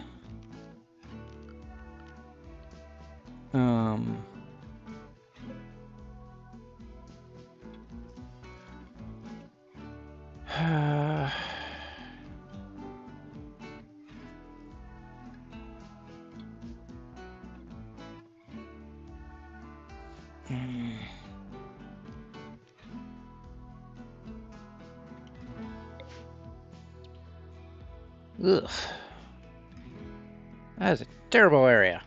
Ugh. That is a terrible area.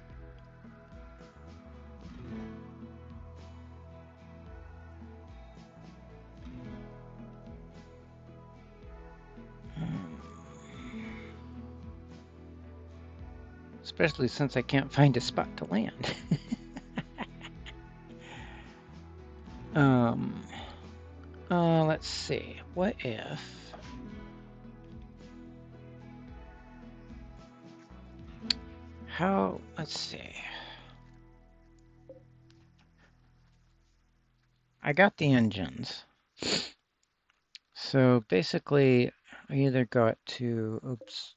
Especially since I can't find a spot to land. Let's see. What if... let's see. I got the engines. So basically, I either got to, oops,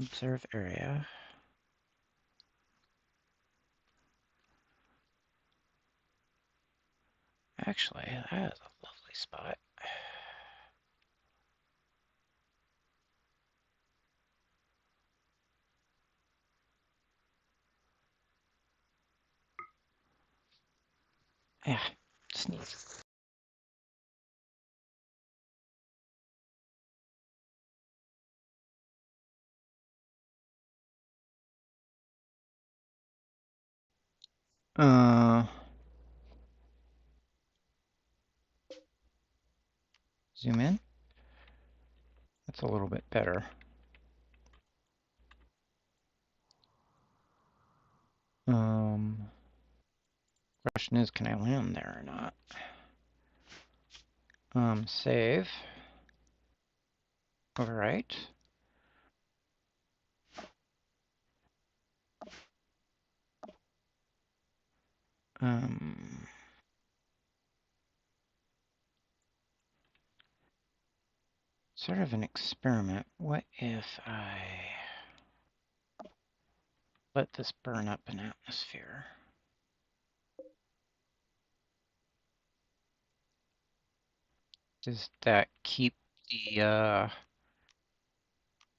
observe area. Actually, that is a lovely spot. Yeah, sneeze. Uh, Zoom in. That's a little bit better. Question is, can I land there or not? Save. Overwrite. Um, Sort of an experiment. What if I let this burn up an atmosphere? Does that keep the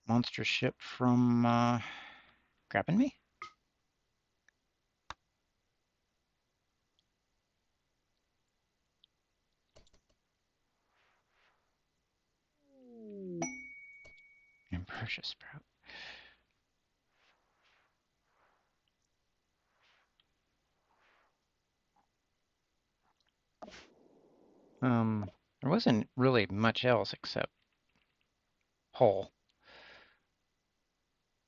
monster ship from grabbing me? Ambrosia sprout. There wasn't really much else except hull.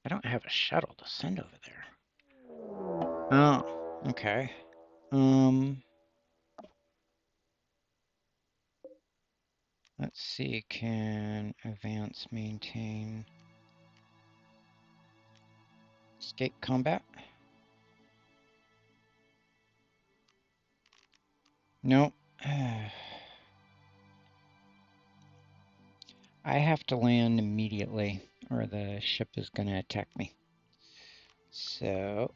I don't have a shuttle to send over there. Oh, okay. Let's see, can advance maintain escape combat? Nope. I have to land immediately or the ship is going to attack me. So,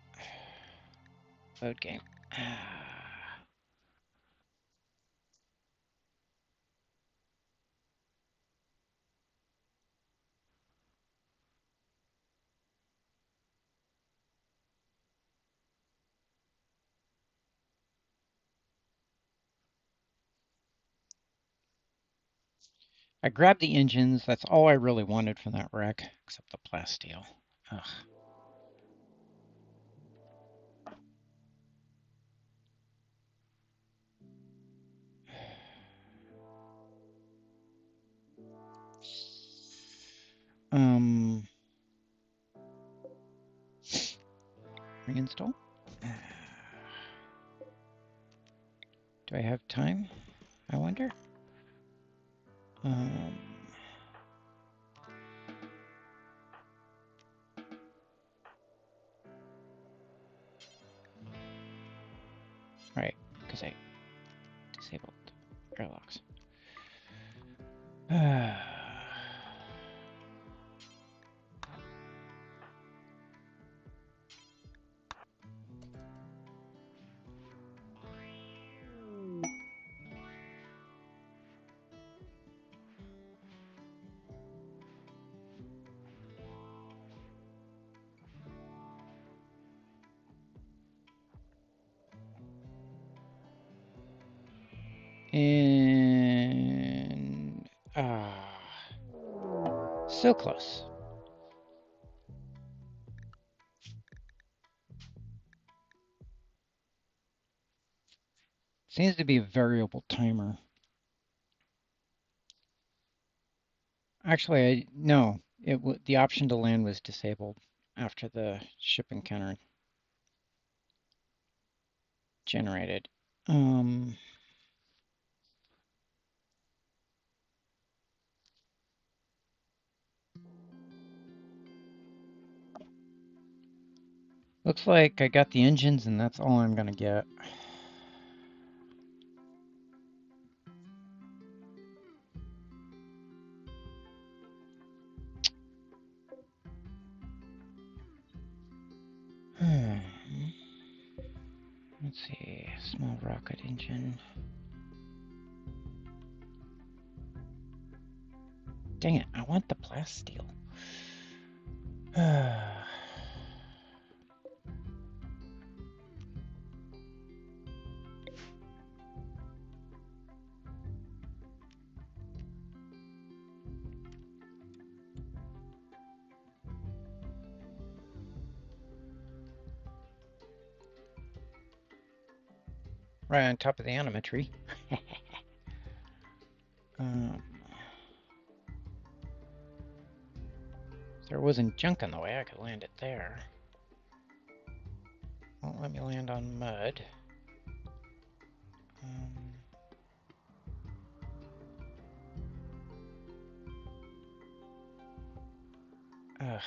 load game. I grabbed the engines. That's all I really wanted from that wreck, except the plasteel. Ugh. Reinstall. Do I have time? I wonder. Right, because I disabled airlocks. And so close. Seems to be a variable timer. Actually, no. The option to land was disabled after the ship encounter generated. Looks like I got the engines, and that's all I'm gonna get. Let's see, small rocket engine. Dang it, I want the plasteel. Right on top of the anima tree. If there wasn't junk in the way, I could land it there. Won't let me land on mud. Ugh.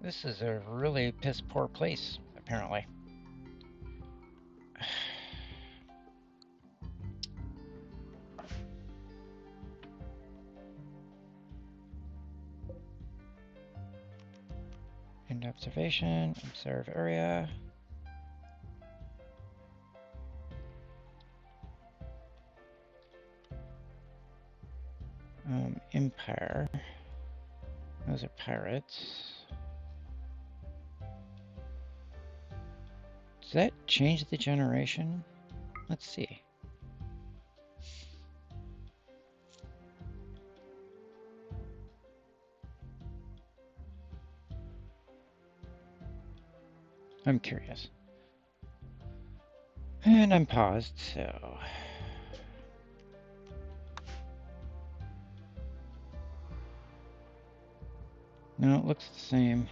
This is a really piss poor place, apparently. End observation, observe area. Empire. Those are pirates. Does that change the generation? Let's see. I'm curious. And I'm paused, so... No, it looks the same.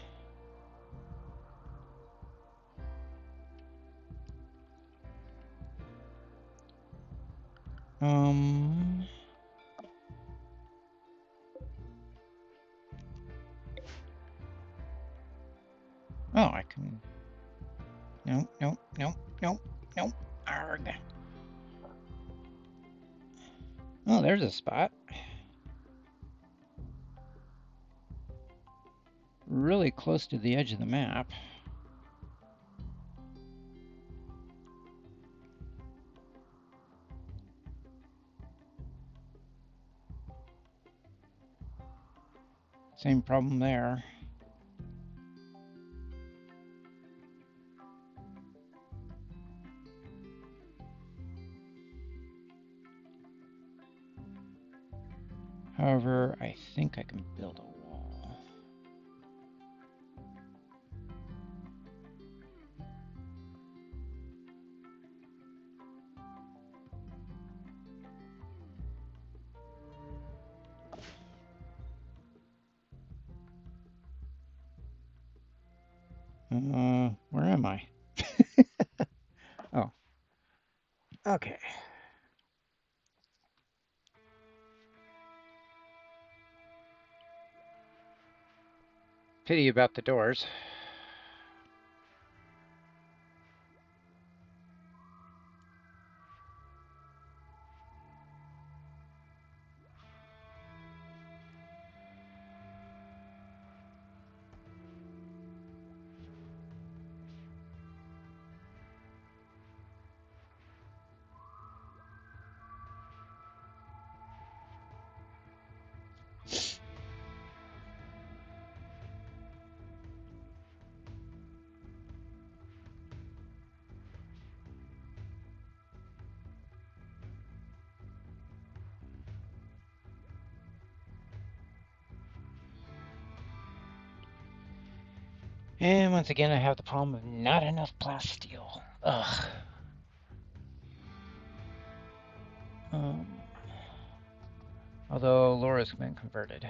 Oh, I can... Nope, nope, nope, nope, nope. Arg. Oh, there's a spot. Really close to the edge of the map. Same problem there. However, I think I can build a wall. Where am I? Oh, okay. Pity about the doors. And once again, I have the problem of not enough plasteel. Ugh. Although Laura's been converted.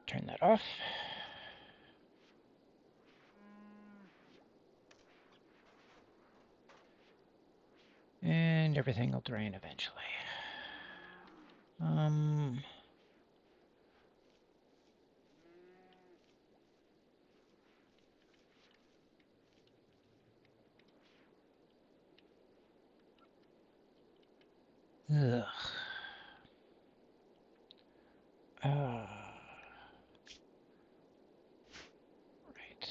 Turn that off. And everything will drain eventually. Ugh. Right.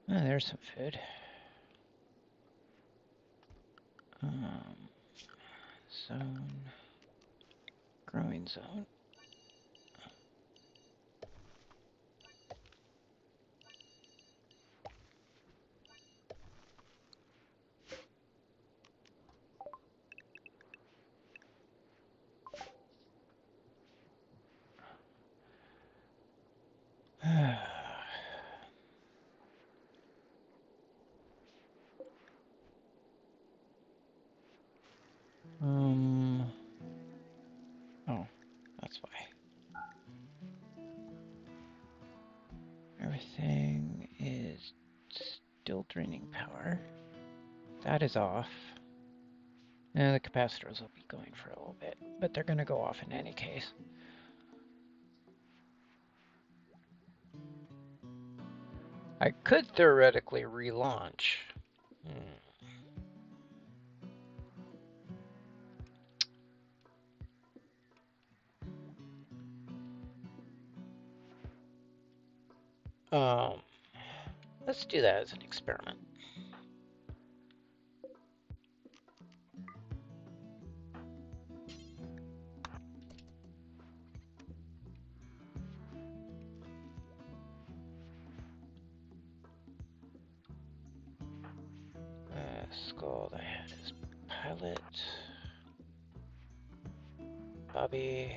Oh, there's some food. Zone. Growing zone. Oh, that's why. Everything is still draining power. That is off. And the capacitors will be going for a little bit, but they're going to go off in any case. I could theoretically relaunch. Let's do that as an experiment. Skull I had as pilot. Bobby.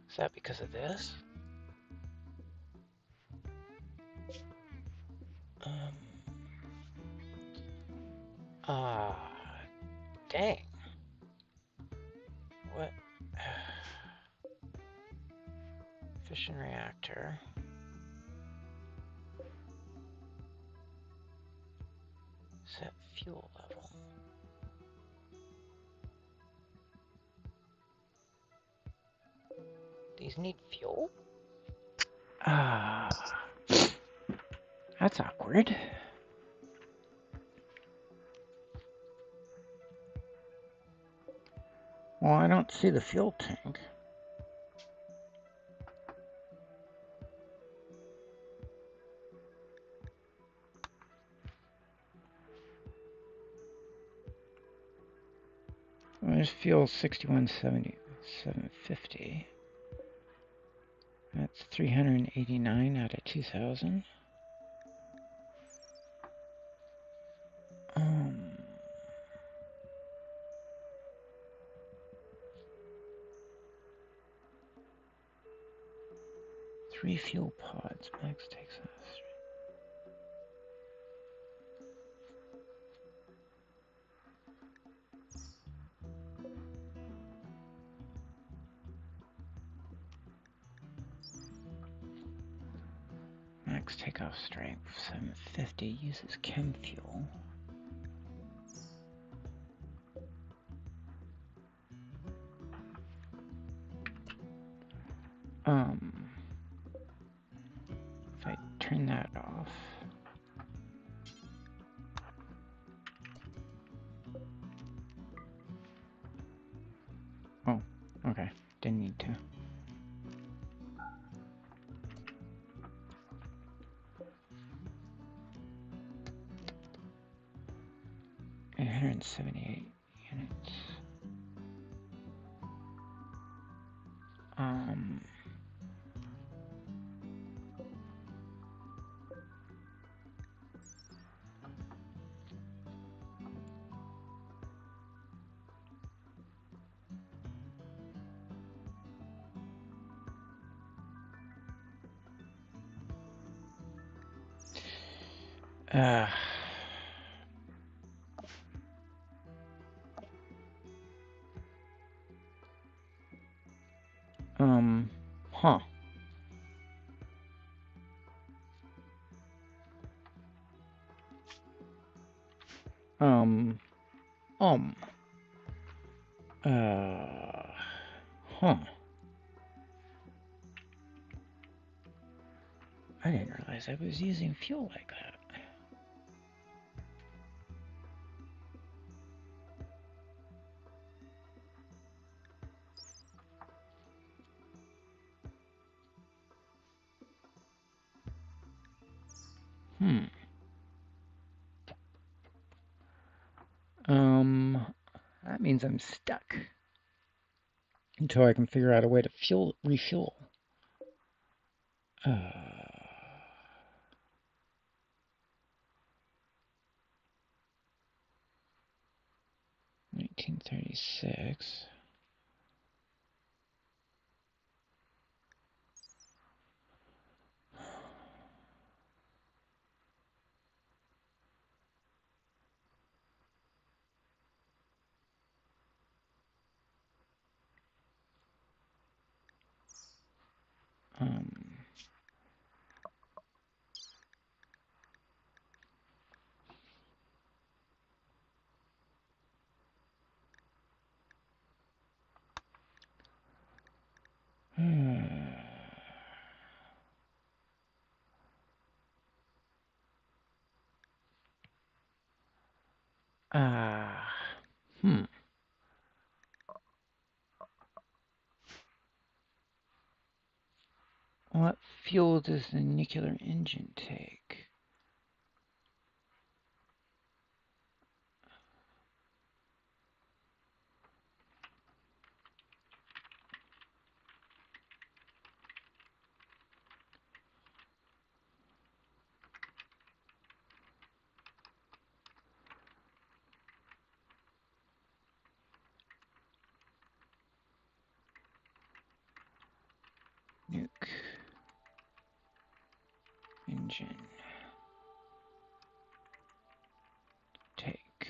Is that because of this? Dang. What? Fission reactor. Set fuel level. These need fuel? That's awkward. Well, I don't see the fuel tank. There's fuel 6170, 750. That's 389 out of 2,000. Three fuel pods. Max takes us. Max takeoff strength 750 uses chem fuel. If I turn that off. Oh, okay. Didn't need to. $878 units. Uh, huh. Um, um, uh, huh. I didn't realize I was using fuel like that. Hmm. That means I'm stuck until I can figure out a way to refuel. 1936. Um, ah, hmm. What fuel does the nuclear engine take? Nuke engine take.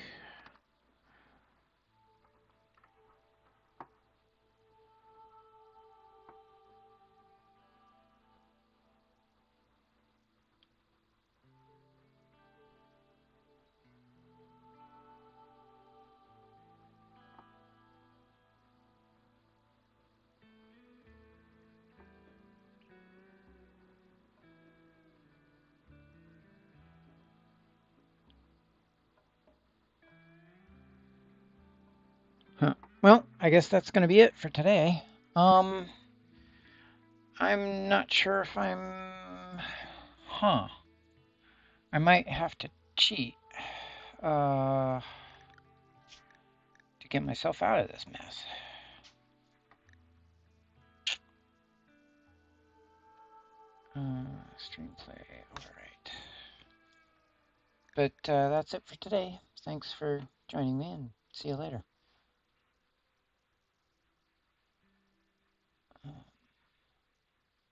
Huh. Well, I guess that's going to be it for today. Um, I'm not sure if I'm... Huh. I might have to cheat to get myself out of this mess. Streamplay, alright. But that's it for today. Thanks for joining me, and see you later.